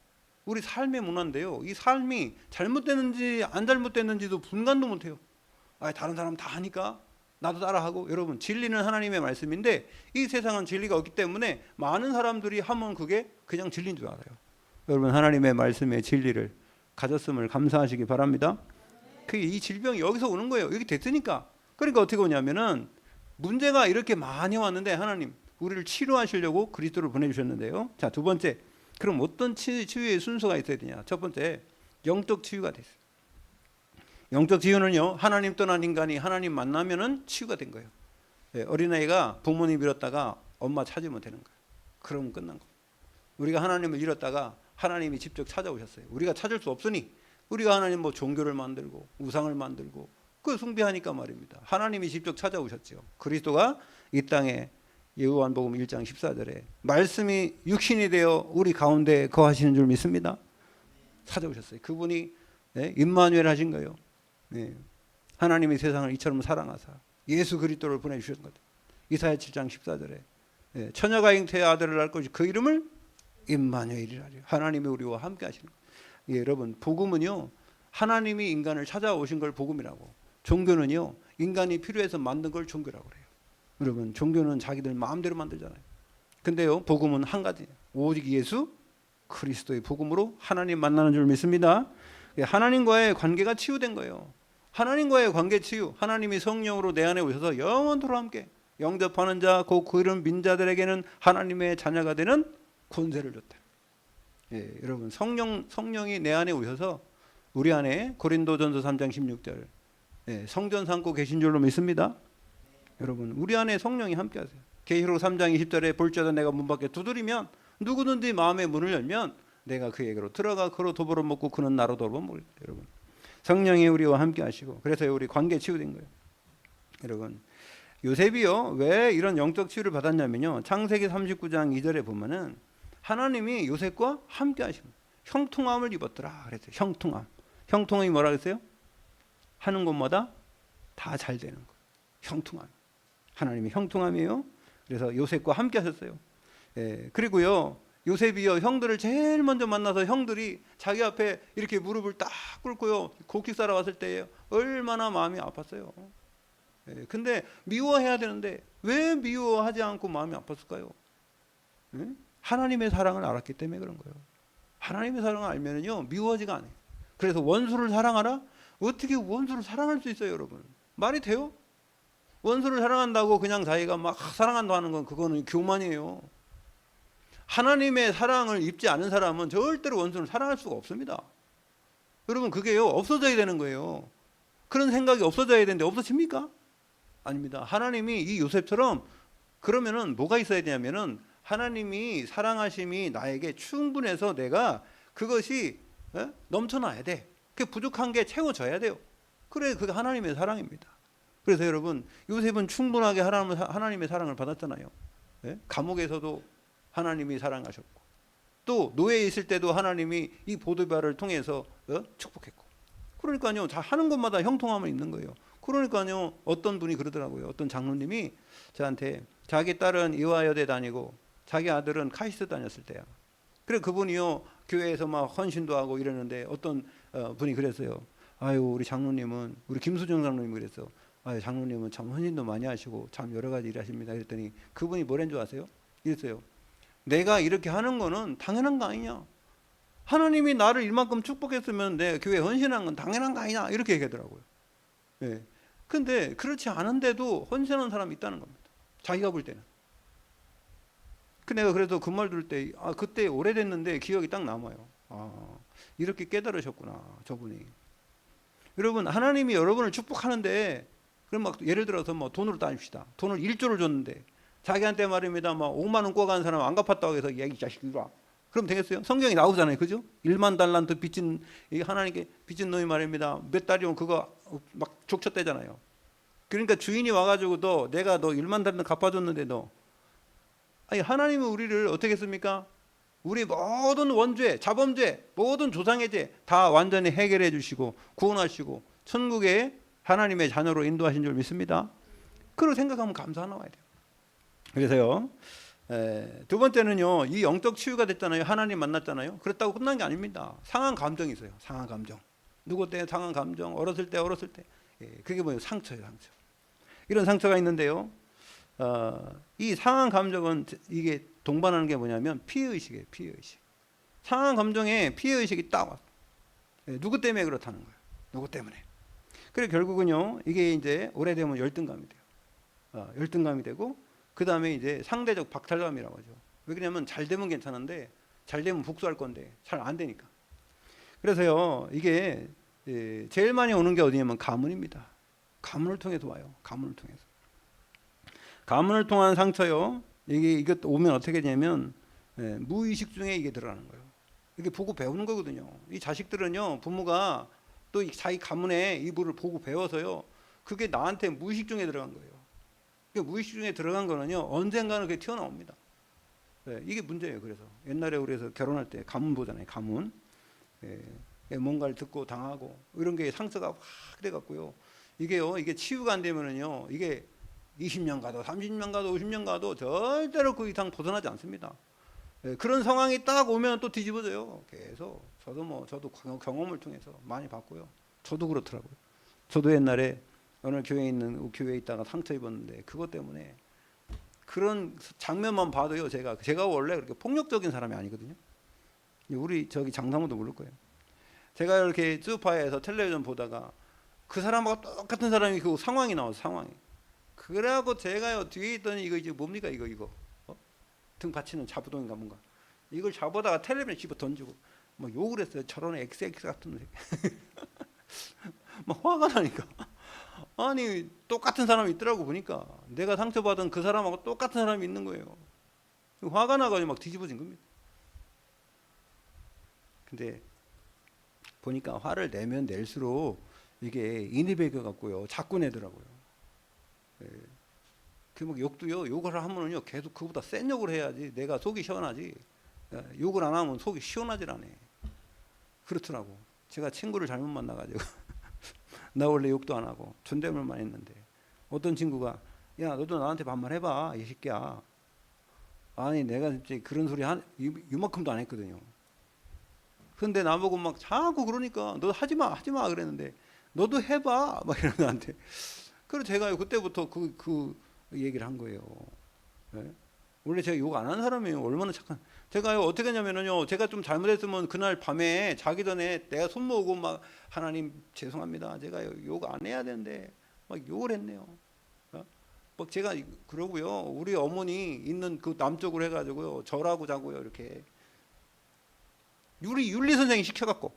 우리 삶의 문화인데요, 이 삶이 잘못됐는지 안 잘못됐는지도 분간도 못해요. 다른 사람 다 하니까 나도 따라하고. 여러분, 진리는 하나님의 말씀인데 이 세상은 진리가 없기 때문에 많은 사람들이 하면 그게 그냥 진리인 줄 알아요. 여러분, 하나님의 말씀의 진리를 가졌음을 감사하시기 바랍니다. 이 질병이 여기서 오는 거예요. 여기 됐으니까. 그러니까 어떻게 오냐면은, 문제가 이렇게 많이 왔는데 하나님 우리를 치료하시려고 그리스도를 보내주셨는데요. 자, 두 번째, 그럼 어떤 치유의 순서가 있어야 되냐? 첫 번째, 영적 치유가 됐어요. 영적 치유는요, 하나님 떠난 인간이 하나님 만나면은 치유가 된 거예요. 어린아이가 부모님 잃었다가 엄마 찾으면 되는 거예요. 그러면 끝난 거예요. 우리가 하나님을 잃었다가 하나님이 직접 찾아오셨어요. 우리가 찾을 수 없으니 우리가 하나님 뭐 종교를 만들고 우상을 만들고 그 숭배하니까 말입니다. 하나님이 직접 찾아오셨죠. 그리스도가 이 땅에 요한복음 1장 14절에 말씀이 육신이 되어 우리 가운데 거하시는 줄 믿습니다. 찾아오셨어요. 그분이 임마누엘 하신 거예요. 하나님이 세상을 이처럼 사랑하사 예수 그리스도를 보내주신 것. 이사야 7장 14절에 처녀가 잉태의 아들을 낳을 것이 그 이름을 임마누엘이라. 하나님이 우리와 함께 하시는 거예요. 여러분, 복음은요, 하나님이 인간을 찾아오신 걸 복음이라고, 종교는요, 인간이 필요해서 만든 걸 종교라고 그래요. 여러분, 종교는 자기들 마음대로 만들잖아요. 근데요, 복음은 한 가지, 오직 예수 그리스도의 복음으로 하나님 만나는 줄 믿습니다. 하나님과의 관계가 치유된 거예요. 하나님과의 관계 치유, 하나님이 성령으로 내 안에 오셔서 영원토록 함께 영접하는 자, 곧 그 이름 민자들에게는 하나님의 자녀가 되는 권세를 줬다. 여러분, 성령이 내 안에 오셔서 우리 안에 고린도전서 3장 16절 성전 삼고 계신 줄로 믿습니다. 여러분, 우리 안에 성령이 함께 하세요. 계시록 3장 20절에 볼지어다 내가 문 밖에 두드리면 누구든지 마음의 문을 열면 내가 그에게로 들어가 그로 도보로 먹고 그는 나로 도보로 먹을. 여러분, 성령이 우리와 함께 하시고, 그래서 우리 관계 치유된 거예요. 여러분, 요셉이요, 왜 이런 영적 치유를 받았냐면요, 창세기 39장 2절에 보면은 하나님이 요셉과 함께 하십니다. 형통함을 입었더라 그랬어요. 형통함이 뭐라 그랬어요? 하는 것마다 다 잘 되는 거. 형통함. 하나님이 형통함이에요. 그래서 요셉과 함께 하셨어요. 그리고요, 요셉이요, 형들을 제일 먼저 만나서 형들이 자기 앞에 이렇게 무릎을 딱 꿇고요, 곡식 싸러 왔을 때 얼마나 마음이 아팠어요. 근데 미워해야 되는데 왜 미워하지 않고 마음이 아팠을까요? 응? 하나님의 사랑을 알았기 때문에 그런 거예요. 하나님의 사랑을 알면은요 미워하지가 않아요. 그래서 원수를 사랑하라? 어떻게 원수를 사랑할 수 있어요, 여러분? 말이 돼요? 원수를 사랑한다고 그냥 자기가 막 사랑한다 하는 건 그거는 교만이에요. 하나님의 사랑을 입지 않은 사람은 절대로 원수를 사랑할 수가 없습니다. 여러분 그게요 없어져야 되는 거예요. 그런 생각이 없어져야 되는데 없어집니까? 아닙니다. 하나님이 이 요셉처럼 그러면은 뭐가 있어야 되냐면은 하나님이 사랑하심이 나에게 충분해서 내가 그것이 넘쳐나야 돼. 그 부족한 게 채워져야 돼요. 그래 그게 하나님의 사랑입니다. 그래서 여러분 요셉은 충분하게 하나님의 사랑을 받았잖아요. 감옥에서도 하나님이 사랑하셨고 또 노예에 있을 때도 하나님이 이 보드발을 통해서 축복했고 그러니까요 다 하는 것마다 형통함은 있는 거예요. 그러니까요 어떤 분이 그러더라고요. 어떤 장로님이 저한테 자기 딸은 이화여대 다니고 자기 아들은 카이스트 다녔을 때야. 그래 그분이요 교회에서 막 헌신도 하고 이러는데 어떤 분이 그랬어요. 아유 우리 장로님은 우리 김수정 장로님이 그랬어. 아유 장로님은 참 헌신도 많이 하시고 참 여러 가지 일하십니다. 그랬더니 그분이 뭐란 줄 아세요? 이랬어요. 내가 이렇게 하는 거는 당연한 거 아니냐. 하나님이 나를 이만큼 축복했으면 내 교회 헌신한 건 당연한 거 아니냐. 이렇게 얘기하더라고요. 예. 근데 그렇지 않은데도 헌신하는 사람이 있다는 겁니다. 자기가 볼 때는. 그 내가 그래도 그 말 들을 때 그때 오래됐는데 기억이 딱 남아요. 이렇게 깨달으셨구나 저분이. 여러분 하나님이 여러분을 축복하는데 그럼 막 예를 들어서 뭐 돈으로 따집시다. 돈을 1조를 줬는데 자기한테 말입니다. 막 5만 원 꿔간 사람 안 갚았다고 해서 야 이 자식 이리 와. 그럼 되겠어요? 성경이 나오잖아요. 그죠? 1만 달란트 빚진 하나님께 빚진 놈이 말입니다. 몇 달이면 그거 막 족쳤대잖아요. 그러니까 주인이 와가지고 내가 너 1만 달란트 갚아줬는데 아니 하나님은 우리를 어떻게 했습니까? 우리 모든 원죄, 자범죄, 모든 조상의 죄 다 완전히 해결해 주시고 구원하시고 천국에 하나님의 자녀로 인도하신 줄 믿습니다. 그걸 생각하면 감사 나와야 돼요. 그래서요 두 번째는요 이 영적 치유가 됐잖아요. 하나님 만났잖아요. 그렇다고 끝난 게 아닙니다. 상한 감정이 있어요. 상한 감정. 누구 때 상한 감정? 어렸을 때 그게 뭐예요? 상처예요. 상처. 이런 상처가 있는데요. 이 상한 감정은 이게 동반하는 게 뭐냐면 피해의식이에요. 피해의식. 상한 감정에 피해의식이 딱 와요. 누구 때문에 그렇다는 거예요. 누구 때문에. 그래 결국은요 이게 이제 오래되면 열등감이 돼요. 열등감이 되고 그 다음에 이제 상대적 박탈감이라고 하죠. 왜 그러냐면 잘 되면 괜찮은데 잘 되면 복수할 건데 잘 안 되니까. 그래서요 이게 제일 많이 오는 게 어디냐면 가문입니다. 가문을 통해서 와요. 가문을 통해서. 가문을 통한 상처요. 이게 오면 어떻게 되냐면 무의식 중에 이게 들어가는 거예요. 이게 보고 배우는 거거든요. 이 자식들은요 부모가 또 자기 가문에 이불을 보고 배워서요. 그게 나한테 무의식 중에 들어간 거예요. 무의식 중에 들어간 거는요 언젠가는 그게 튀어나옵니다. 이게 문제예요. 그래서 옛날에 우리에서 결혼할 때 가문 보잖아요. 가문 뭔가를 듣고 당하고 이런 게 상처가 확 돼갖고요. 이게 치유가 안 되면은요 이게 20년 가도 30년 가도 50년 가도 절대로 그 이상 벗어나지 않습니다. 그런 상황이 딱 오면 또 뒤집어져요. 계속 저도 경험을 통해서 많이 봤고요. 저도 그렇더라고요. 저도 옛날에 어느 교회에 있다가 상처 입었는데 그것 때문에 그런 장면만 봐도요 제가 원래 그렇게 폭력적인 사람이 아니거든요. 우리 저기 장사모도 모를 거예요. 제가 이렇게 소파에서 텔레비전 보다가 그 사람하고 똑같은 사람이 그 상황이 나와서 상황이. 그래갖고 제가요 뒤에 있더니 이거 이제 뭡니까 이거 등 받치는 자부동인가 뭔가 이걸 잡아다가 텔레비전 집어 던지고 막 욕을 했어요. 저런 XX 같은 막 화가 나니까 아니 똑같은 사람이 있더라고. 보니까 내가 상처받은 그 사람하고 똑같은 사람이 있는 거예요. 화가 나가지고 막 뒤집어진 겁니다. 근데 보니까 화를 내면 낼수록 이게 인이 배겨 갖고요 자꾸 내더라고요. 그 욕을 하면은요 계속 그보다 센 욕을 해야지 내가 속이 시원하지. 욕을 안 하면 속이 시원하질 않아. 그렇더라고. 제가 친구를 잘못 만나가지고 나 원래 욕도 안 하고 존댓말만 했는데 어떤 친구가 야 너도 나한테 반말해봐 이 새끼야. 아니 내가 진짜 그런 소리 이만큼도 안 했거든요. 근데 나보고 막 자꾸 그러니까 너 하지마 그랬는데 너도 해봐 막 이러는 나한테. 그래서 제가 그때부터 그 얘기를 한 거예요. 네? 원래 제가 욕 안 하는 사람이에요. 얼마나 착한. 제가요 어떻게 했냐면요, 제가 좀 잘못했으면 그날 밤에 자기 전에 내가 손 모으고 막 하나님 죄송합니다. 제가 욕 안 해야 되는데 막 욕을 했네요. 막 제가 그러고요. 우리 어머니 있는 그 남쪽으로 해가지고요, 절하고 자고요 이렇게. 우리 윤리 선생이 시켜갖고.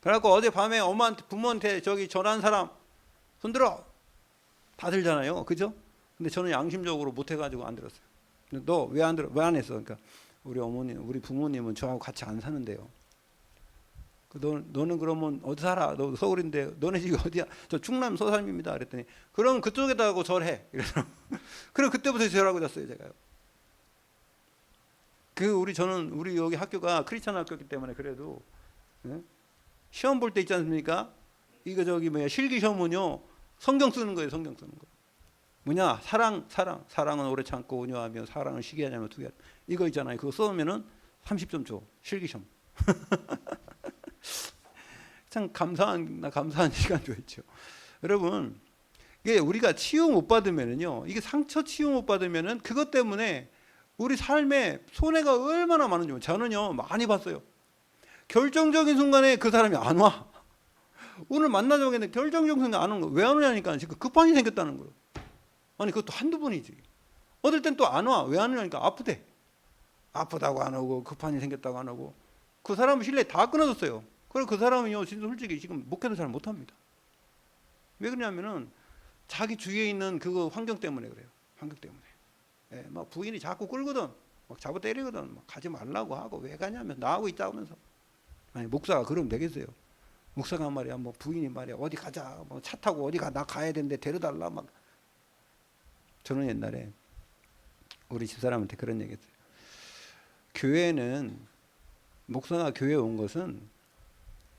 그래갖고 어제 밤에 엄마한테 부모한테 저기 전화한 사람 손들어. 다 들잖아요, 그죠? 근데 저는 양심적으로 못 해가지고 안 들었어요. 너 왜 안 들어? 왜 안 했어? 그러니까 우리 어머니, 우리 부모님은 저하고 같이 안 사는데요. 너는 그러면 어디 살아? 너 서울인데 너네 집이 어디야? 저 충남 서산입니다. 그랬더니 그럼 그쪽에다 하고 절해. 이래서 그럼 그때부터 절하고 잤어요, 제가요. 저는 우리 여기 학교가 크리스찬 학교이기 때문에 그래도, 예? 시험 볼 때 있지 않습니까? 이거 저기 뭐야, 실기 시험은요 성경 쓰는 거예요, 성경 쓰는 거. 뭐냐, 사랑은 오래 참고 온유하며 사랑은 시기 하냐며 두 개. 이거 있잖아요. 그거 써오면은 30점 줘, 실기 시험. 참 감사한 시간이었죠. 여러분, 이게 우리가 치유 못 받으면은요, 이게 상처 치유 못 받으면은 그것 때문에 우리 삶에 손해가 얼마나 많은지 저는요 많이 봤어요. 결정적인 순간에 그 사람이 안 와. 오늘 만나자고 했는데 결정적인 순간에 안 오는 거예요. 왜 안 오냐니까 지금 급한 일이 생겼다는 거예요. 아니 그것도 한두 번이지. 어떨 땐 또 안 와. 왜 안 오냐니까 아프대. 아프다고 안 오고 급한 일이 생겼다고 안 오고. 그 사람은 신뢰 다 끊어졌어요. 그래서 그 사람은요 진짜 솔직히 지금 목회도 잘 못합니다. 왜 그러냐면은 자기 주위에 있는 그 환경 때문에 그래요. 환경 때문에. 예, 막 부인이 자꾸 끌거든. 막 잡아 때리거든. 막 가지 말라고 하고 왜 가냐면 나하고 있다고 하면서. 아니 목사가 그러면 되겠어요. 목사가 말이야 뭐 부인이 말이야 어디 가자 뭐 차 타고 어디 나 가야 되는데 데려달라 막. 저는 옛날에 우리 집사람한테 그런 얘기했어요. 교회는 목사가 교회에 온 것은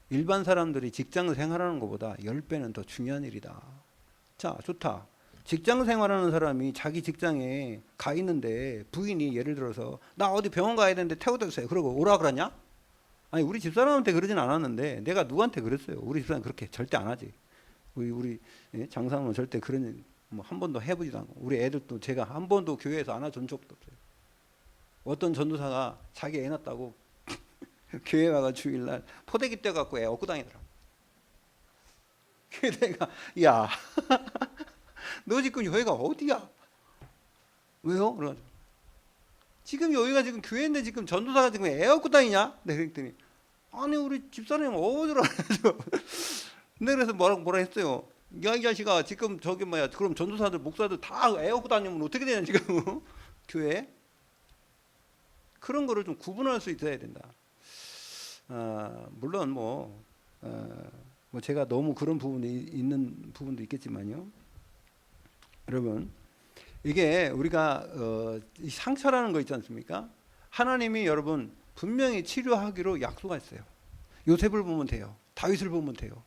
일반 사람들이 직장 생활하는 것보다 10배는 더 중요한 일이다. 자, 좋다. 직장 생활하는 사람이 자기 직장에 가 있는데 부인이 예를 들어서 나 어디 병원 가야 되는데 태워다 주세요. 그러고 오라 그러냐? 아니 우리 집사람한테 그러진 않았는데 내가 누구한테 그랬어요. 우리 집사람 그렇게 절대 안 하지. 우리 장사는 절대 그런 일 뭐 한 번도 해보지도 않고 우리 애들도 제가 한 번도 교회에서 안아준 적도 없어요. 어떤 전도사가 자기 애 낳았다고 교회 와가 주일날 포대기 떼갖고 애 업고 다니더라고. 그래서 내가 야 너 지금 여기가 어디야? 왜요? 그래가지고 지금 여기가 지금 교회인데 지금 전도사가 지금 애 업고 다니냐? 내가 그랬더니 아니 우리 집사람이 어디라 그래서 근데 그래서 뭐라 했어요. 야 이 자식아 지금 저기 뭐야 그럼 전도사들 목사들 다 애 업고 다니면 어떻게 되냐 지금 교회? 그런 거를 좀 구분할 수 있어야 된다. 물론 뭐 제가 너무 그런 부분이 있는 부분도 있겠지만요. 여러분 이게 우리가 이 상처라는 거 있지 않습니까? 하나님이 여러분 분명히 치료하기로 약속했어요. 요셉을 보면 돼요. 다윗을 보면 돼요.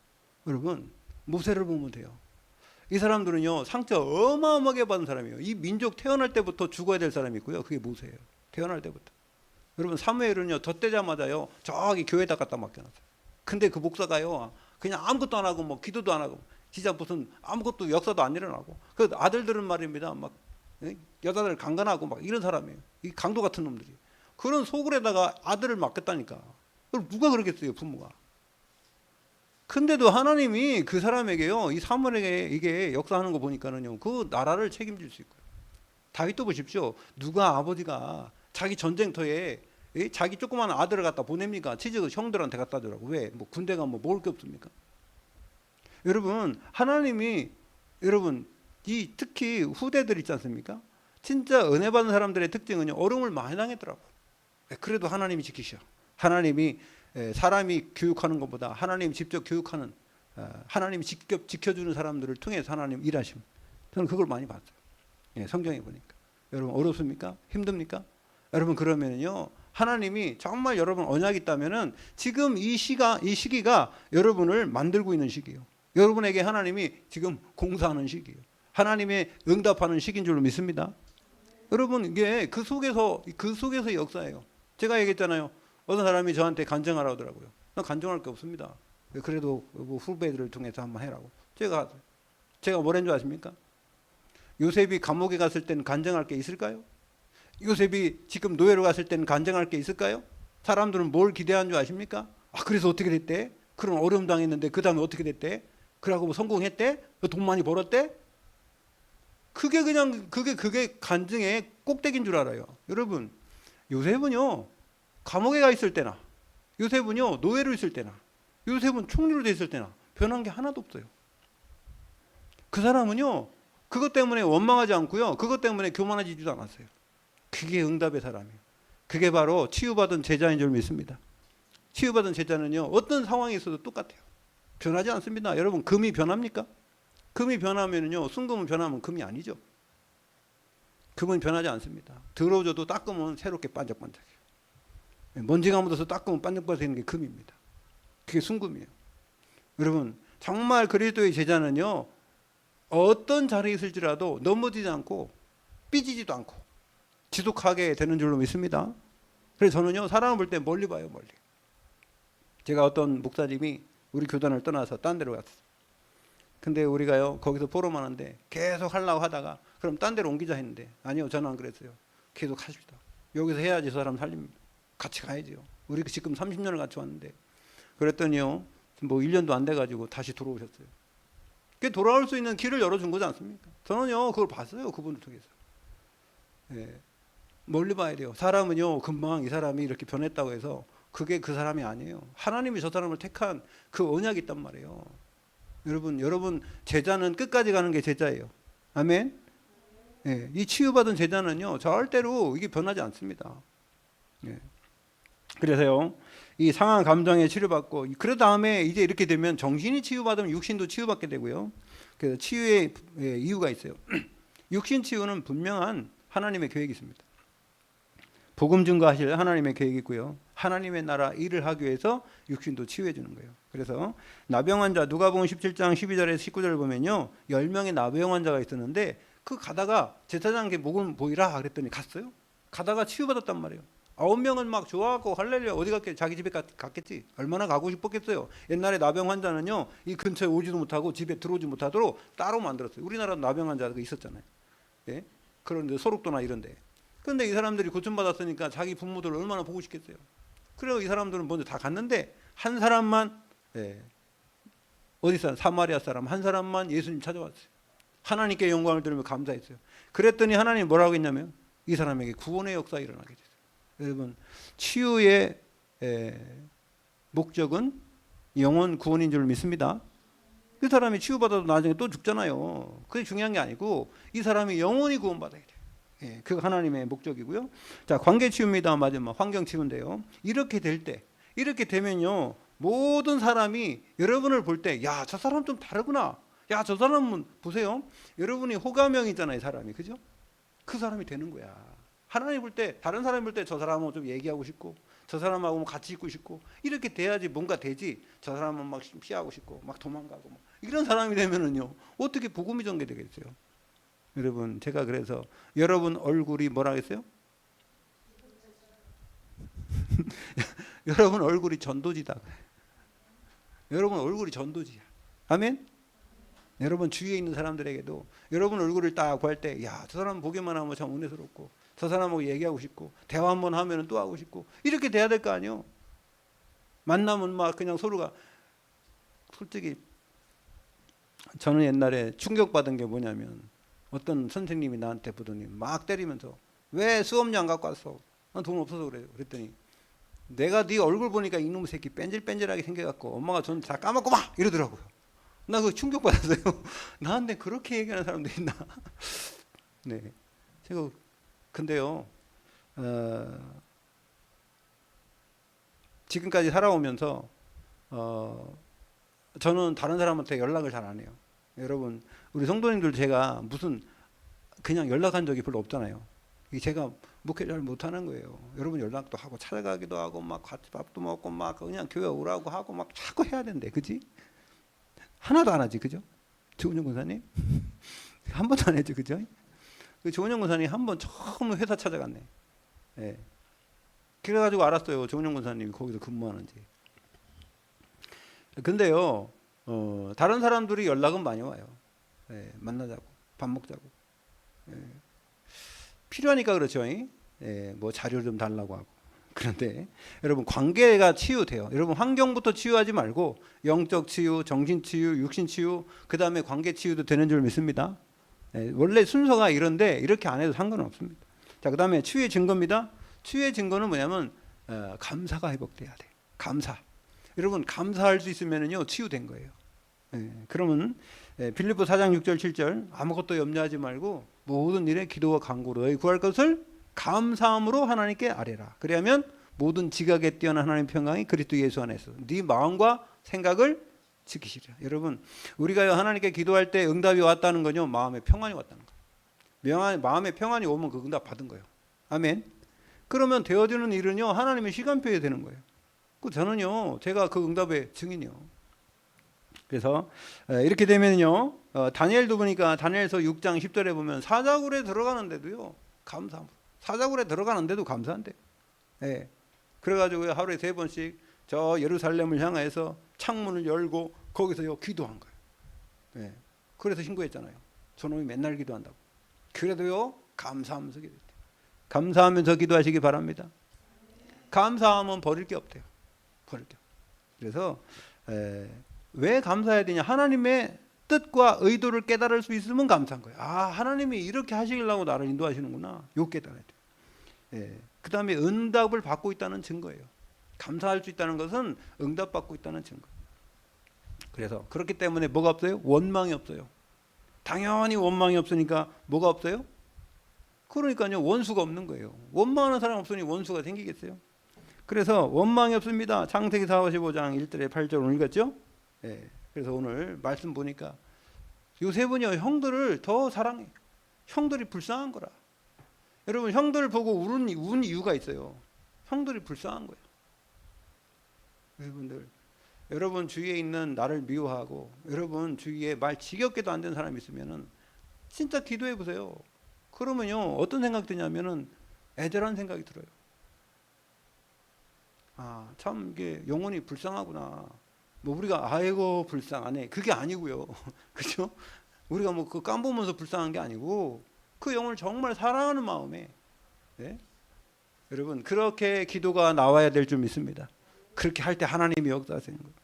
여러분 모세를 보면 돼요. 이 사람들은요 상처 어마어마하게 받은 사람이에요. 이 민족 태어날 때부터 죽어야 될 사람이 있고요. 그게 모세예요. 태어날 때부터. 여러분 사무엘은요 덧대자마자요 저기 교회에다 갖다 맡겨놨어요. 근데 그 목사가요 그냥 아무것도 안 하고 뭐 기도도 안 하고 진짜 무슨 아무것도 역사도 안 일어나고 그 아들들은 말입니다 막 여자들 강간하고 막 이런 사람이에요. 이 강도 같은 놈들이 그런 소굴에다가 아들을 맡겼다니까. 그럼 누가 그러겠어요 부모가. 근데도 하나님이 그 사람에게요 이 사무엘에게 이게 역사하는 거 보니까는요 그 나라를 책임질 수 있고요. 다윗도 보십시오. 누가 아버지가 자기 전쟁터에 자기 조그만 아들을 갖다 보냅니까? 치즈 형들한테 갖다 주라고. 왜? 뭐 군대가 뭐 먹을 게 없습니까? 여러분 하나님이 여러분 이 특히 후대들 있지 않습니까? 진짜 은혜 받은 사람들의 특징은요 어려움을 많이 당했더라고. 그래도 하나님이 지키셔. 하나님이 사람이 교육하는 것보다 하나님 직접 교육하는 하나님이 직접 지켜주는 사람들을 통해서 하나님 일하심. 저는 그걸 많이 봤어요. 성경에 보니까. 여러분 어렵습니까? 힘듭니까? 여러분 그러면요 하나님이 정말 여러분 언약이 있다면은 지금 이 시기가 여러분을 만들고 있는 시기예요. 여러분에게 하나님이 지금 공사하는 시기예요. 하나님의 응답하는 시기인 줄로 믿습니다. 여러분 이게 그 속에서 역사예요. 제가 얘기했잖아요. 어떤 사람이 저한테 간증하라고 하더라고요. 난 간증할 게 없습니다. 그래도 뭐 후배들을 통해서 한번 해라고. 제가 뭐라는 줄 아십니까? 요셉이 감옥에 갔을 때는 간증할 게 있을까요? 요셉이 지금 노예로 갔을 때는 간증할 게 있을까요? 사람들은 뭘 기대한 줄 아십니까? 그래서 어떻게 됐대? 그런 어려움 당했는데 그 다음에 어떻게 됐대? 그러고 뭐 성공했대? 돈 많이 벌었대? 그게 간증의 꼭대기인 줄 알아요. 여러분, 요셉은요, 감옥에 가 있을 때나, 요셉은요, 노예로 있을 때나, 요셉은 총리로 돼 있을 때나 변한 게 하나도 없어요. 그 사람은요, 그것 때문에 원망하지 않고요, 그것 때문에 교만해지지도 않았어요. 그게 응답의 사람이에요. 그게 바로 치유받은 제자인 줄 믿습니다. 치유받은 제자는요, 어떤 상황에 있어도 똑같아요. 변하지 않습니다. 여러분, 금이 변합니까? 금이 변하면요, 순금은 변하면 금이 아니죠. 금은 변하지 않습니다. 더러워져도 닦으면 새롭게 반짝반짝해요. 먼지가 묻어서 닦으면 반짝반짝하는 게 금입니다. 그게 순금이에요. 여러분, 정말 그리스도의 제자는요, 어떤 자리에 있을지라도 넘어지지 않고 삐지지도 않고 지속하게 되는 줄로 믿습니다. 그래서 저는요, 사람을 볼 때 멀리 봐요, 멀리. 제가 어떤 목사님이 우리 교단을 떠나서 딴 데로 갔어요. 근데 우리가요, 거기서 포럼 하는데 계속 하려고 하다가 그럼 딴 데로 옮기자 했는데, 아니요, 저는 안 그랬어요. 계속 하십시다. 여기서 해야지 저 사람 살립니다. 같이 가야지요. 우리 지금 30년을 같이 왔는데. 그랬더니요, 뭐 1년도 안 돼가지고 다시 들어오셨어요. 그게 돌아올 수 있는 길을 열어준 거지 않습니까? 저는요, 그걸 봤어요. 그분을 통해서. 예, 멀리 봐야 돼요. 사람은요, 금방 이 사람이 이렇게 변했다고 해서 그게 그 사람이 아니에요. 하나님이 저 사람을 택한 그 언약이 있단 말이에요. 여러분 제자는 끝까지 가는 게 제자예요. 아멘. 예, 이 치유받은 제자는요, 절대로 이게 변하지 않습니다. 예. 그래서요, 이 상한 감정에 치료받고, 그 다음에 이제 이렇게 되면 정신이 치유받으면 육신도 치유받게 되고요. 그래서 치유의 이유가 있어요. 육신 치유는 분명한 하나님의 계획이 있습니다. 복음 증거하실 하나님의 계획이 있고요. 하나님의 나라 일을 하기 위해서 육신도 치유해 주는 거예요. 그래서 나병 환자, 누가복음 17장 12절에서 19절을 보면요, 10명의 나병 환자가 있었는데 그 가다가 제사장에게 목을 보이라 그랬더니 갔어요. 가다가 치유받았단 말이에요. 9명은 막 좋아하고 할렐루야, 어디 갔겠지? 자기 집에 갔겠지. 얼마나 가고 싶었겠어요. 옛날에 나병 환자는요, 이 근처에 오지도 못하고 집에 들어오지 못하도록 따로 만들었어요. 우리나라도 나병 환자가 있었잖아요. 예? 그런데 소록도나 이런데. 그런데 이 사람들이 고침받았으니까 자기 부모들을 얼마나 보고 싶겠어요. 그래서 이 사람들은 먼저 다 갔는데 한 사람만, 어디 사람, 사마리아 사람 한 사람만 예수님 찾아왔어요. 하나님께 영광을 들으며 감사했어요. 그랬더니 하나님이 뭐라고 했냐면 이 사람에게 구원의 역사가 일어나게 됐어요. 여러분, 치유의 목적은 영혼 구원인 줄 믿습니다. 그 사람이 치유받아도 나중에 또 죽잖아요. 그게 중요한 게 아니고 이 사람이 영원히 구원받아야 돼요. 예, 그거 하나님의 목적이고요. 자, 관계 치유입니다. 마지막 환경 치유인데요. 이렇게 될 때, 이렇게 되면요, 모든 사람이 여러분을 볼 때, 야, 저 사람 좀 다르구나. 야, 저 사람은 보세요. 여러분이 호감형이잖아요, 사람이. 그죠? 그 사람이 되는 거야. 하나님 볼 때, 다른 사람 볼 때 저 사람하고 좀 얘기하고 싶고, 저 사람하고 같이 있고 싶고, 이렇게 돼야지 뭔가 되지. 저 사람은 막 피하고 싶고, 막 도망가고, 막 이런 사람이 되면은요, 어떻게 복음이 전개되겠어요? 여러분, 제가 그래서 여러분 얼굴이 뭐라 했어요? 여러분 얼굴이 전도지다. 여러분 얼굴이 전도지야. 아멘? 여러분 주위에 있는 사람들에게도 여러분 얼굴을 딱 구할 때, 야, 저 사람 보기만 하면 참 은혜스럽고, 저 사람하고 얘기하고 싶고, 대화 한번 하면 또 하고 싶고, 이렇게 돼야 될 거 아니에요? 만나면 막 그냥 서로가, 솔직히 저는 옛날에 충격받은 게 뭐냐면, 어떤 선생님이 나한테 보더니 막 때리면서 왜 수업료 안 갖고 왔어? 난 돈 없어서 그래요. 그랬더니 내가 네 얼굴 보니까 이놈의 새끼 뺀질뺀질하게 생겨갖고 엄마가 돈 다 까먹고 막 이러더라고요. 나 그거 충격받았어요. 나한테 그렇게 얘기하는 사람도 있나? 네. 제가 근데요, 지금까지 살아오면서 저는 다른 사람한테 연락을 잘 안 해요. 여러분, 우리 성도님들 제가 무슨 그냥 연락한 적이 별로 없잖아요. 제가 목회 잘 못하는 거예요. 여러분 연락도 하고 찾아가기도 하고 막 같이 밥도 먹고 막 그냥 교회 오라고 하고 막 자꾸 해야 된대, 그지? 하나도 안 하지, 그죠? 조은영 권사님 한 번도 안 했죠, 그죠? 그 조은영 권사님 한 번 처음 회사 찾아갔네. 예. 그래가지고 알았어요, 조은영 권사님이 거기서 근무하는지. 근데요, 다른 사람들이 연락은 많이 와요. 예, 만나자고, 밥 먹자고. 예. 필요하니까 그렇죠. 뭐 자료 좀 달라고 하고. 그런데 여러분 관계가 치유돼요. 여러분 환경부터 치유하지 말고 영적 치유, 정신 치유, 육신 치유, 그 다음에 관계 치유도 되는 줄 믿습니다. 원래 순서가 이런데 이렇게 안 해도 상관은 없습니다. 자, 그 다음에 치유의 증거입니다. 치유의 증거는 뭐냐면 감사가 회복돼야 돼. 감사. 여러분 감사할 수 있으면은요 치유된 거예요. 그러면 빌립보 4장 6절 7절 아무것도 염려하지 말고 모든 일에 기도와 간구로 너희 구할 것을 감사함으로 하나님께 아뢰라. 그러면 모든 지각에 뛰어난 하나님의 평강이 그리스도 예수 안에서 네 마음과 생각을 지키시리라. 여러분 우리가 하나님께 기도할 때 응답이 왔다는 건요 마음에 평안이 왔다는 거예요. 마음에 평안이 오면 그 응답 받은 거예요. 아멘. 그러면 되어지는 일은요 하나님의 시간표에 되는 거예요. 저는요 제가 그 응답의 증인이요. 그래서 이렇게 되면요 다니엘도 보니까 다니엘서 6장 10절에 보면 사자굴에 들어가는데도요 감사합니다. 사자굴에 들어가는데도 감사한대요. 그래가지고 하루에 3번씩 저 예루살렘을 향해서 창문을 열고 거기서 기도한 거예요. 그래서 신고했잖아요. 저놈이 맨날 기도한다고. 그래도요 감사하면서 기도했대요. 감사하면서 기도하시기 바랍니다. 감사하면 버릴 게 없대요. 버릴 게. 그래서 왜 감사해야 되냐? 하나님의 뜻과 의도를 깨달을 수 있으면 감사한 거예요. 아, 하나님이 이렇게 하시려고 나를 인도하시는구나. 요 깨달아야 돼요. 그 다음에 응답을 받고 있다는 증거예요. 감사할 수 있다는 것은 응답받고 있다는 증거. 그래서 그렇기 때문에 뭐가 없어요? 원망이 없어요. 당연히 원망이 없으니까 뭐가 없어요? 그러니까요 원수가 없는 거예요. 원망하는 사람 없으니 원수가 생기겠어요? 그래서 원망이 없습니다. 창세기 45장 1절에 8절 오늘 읽었죠? 그래서 오늘 말씀 보니까 요셉은요 형들을 더 사랑해. 형들이 불쌍한 거라. 여러분 형들 보고 운 이유가 있어요. 형들이 불쌍한 거예요. 여러분들 여러분 주위에 있는 나를 미워하고 여러분 주위에 말 지겹게도 안 되는 사람이 있으면은 진짜 기도해 보세요. 그러면요 어떤 생각 드냐면은 애절한 생각이 들어요. 아, 참 이게 영혼이 불쌍하구나. 뭐 우리가 아이고 불쌍하네 그게 아니고요. 그렇죠? 우리가 뭐 그 깜보면서 불쌍한 게 아니고 그 영혼을 정말 사랑하는 마음에 여러분 그렇게 기도가 나와야 될 줄 믿습니다. 그렇게 할 때 하나님이 역사하시는 거예요.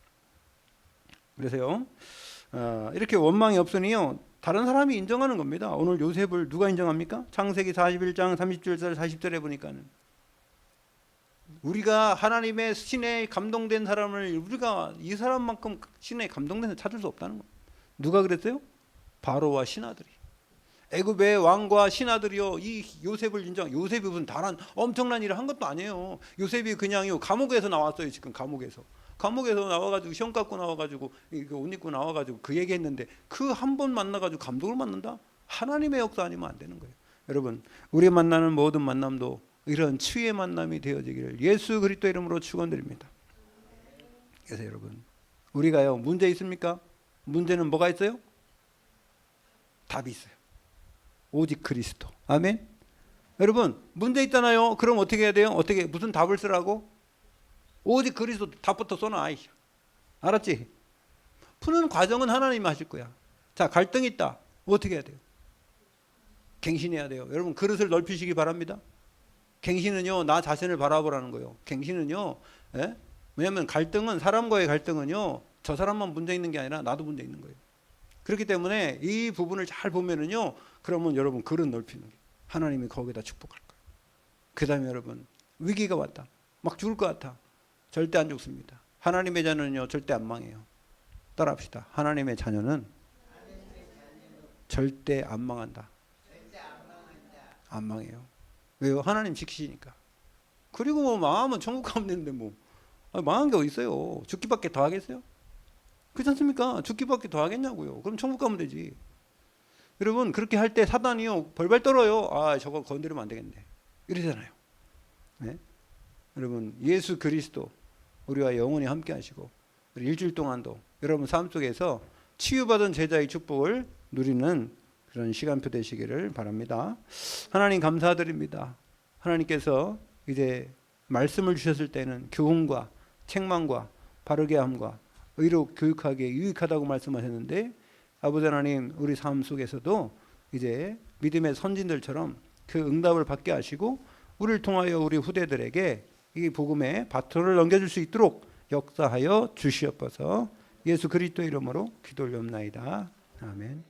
그래서요 이렇게 원망이 없으니요 다른 사람이 인정하는 겁니다. 오늘 요셉을 누가 인정합니까? 창세기 41장 30절 40절에 보니까는 우리가 하나님의 신에 감동된 사람을 우리가 이 사람만큼 신에 감동된 사람 찾을 수 없다는 거예요. 누가 그랬어요? 바로와 신하들이. 애굽의 왕과 신하들이요 이 요셉을 인정. 요셉이 무슨 다른 엄청난 일을 한 것도 아니에요. 요셉이 그냥요 감옥에서 나왔어요. 지금 감옥에서 나와가지고 시험 갖고 나와가지고 옷 입고 나와가지고 그 얘기했는데 그 한 번 만나가지고 감동을 받는다? 하나님의 역사 아니면 안 되는 거예요. 여러분 우리 만나는 모든 만남도 이런 치유의 만남이 되어지기를 예수 그리스도 이름으로 축원드립니다. 그래서 여러분 우리가요 문제 있습니까? 문제는 뭐가 있어요? 답이 있어요. 오직 그리스도. 아멘. 여러분 문제 있잖아요. 그럼 어떻게 해야 돼요? 어떻게 무슨 답을 쓰라고? 오직 그리스도 답부터 써놔. 알았지? 푸는 과정은 하나님이 하실 거야. 자 갈등 있다. 어떻게 해야 돼요? 갱신해야 돼요. 여러분 그릇을 넓히시기 바랍니다. 갱신은요 나 자신을 바라보라는 거예요. 갱신은요 왜냐하면 갈등은 사람과의 갈등은요 저 사람만 문제 있는 게 아니라 나도 문제 있는 거예요. 그렇기 때문에 이 부분을 잘 보면은요 그러면 여러분 그릇 넓히는 게 하나님이 거기다 축복할 거예요. 그 다음에 여러분 위기가 왔다. 막 죽을 것 같아. 절대 안 죽습니다. 하나님의 자녀는요 절대 안 망해요. 따라합시다. 하나님의 자녀는 절대 안 망한다. 안 망해요. 왜요? 하나님 지키시니까. 그리고 뭐 망하면 천국 가면 되는데 뭐 망한 게 어디 있어요? 죽기밖에 더 하겠어요? 그렇지 않습니까? 죽기밖에 더 하겠냐고요. 그럼 천국 가면 되지. 여러분 그렇게 할 때 사단이요 벌벌 떨어요. 아 저거 건드리면 안 되겠네. 이러잖아요. 네? 여러분 예수 그리스도 우리와 영원히 함께 하시고 우리 일주일 동안도 여러분 삶 속에서 치유받은 제자의 축복을 누리는 그런 시간표 되시기를 바랍니다. 하나님 감사드립니다. 하나님께서 이제 말씀을 주셨을 때는 교훈과 책망과 바르게 함과 의로 교육하기에 유익하다고 말씀하셨는데 아버지 하나님 우리 삶 속에서도 이제 믿음의 선진들처럼 그 응답을 받게 하시고 우리를 통하여 우리 후대들에게 이 복음의 바톤을 넘겨줄 수 있도록 역사하여 주시옵소서. 예수 그리스도 이름으로 기도 올려옵나이다. 아멘.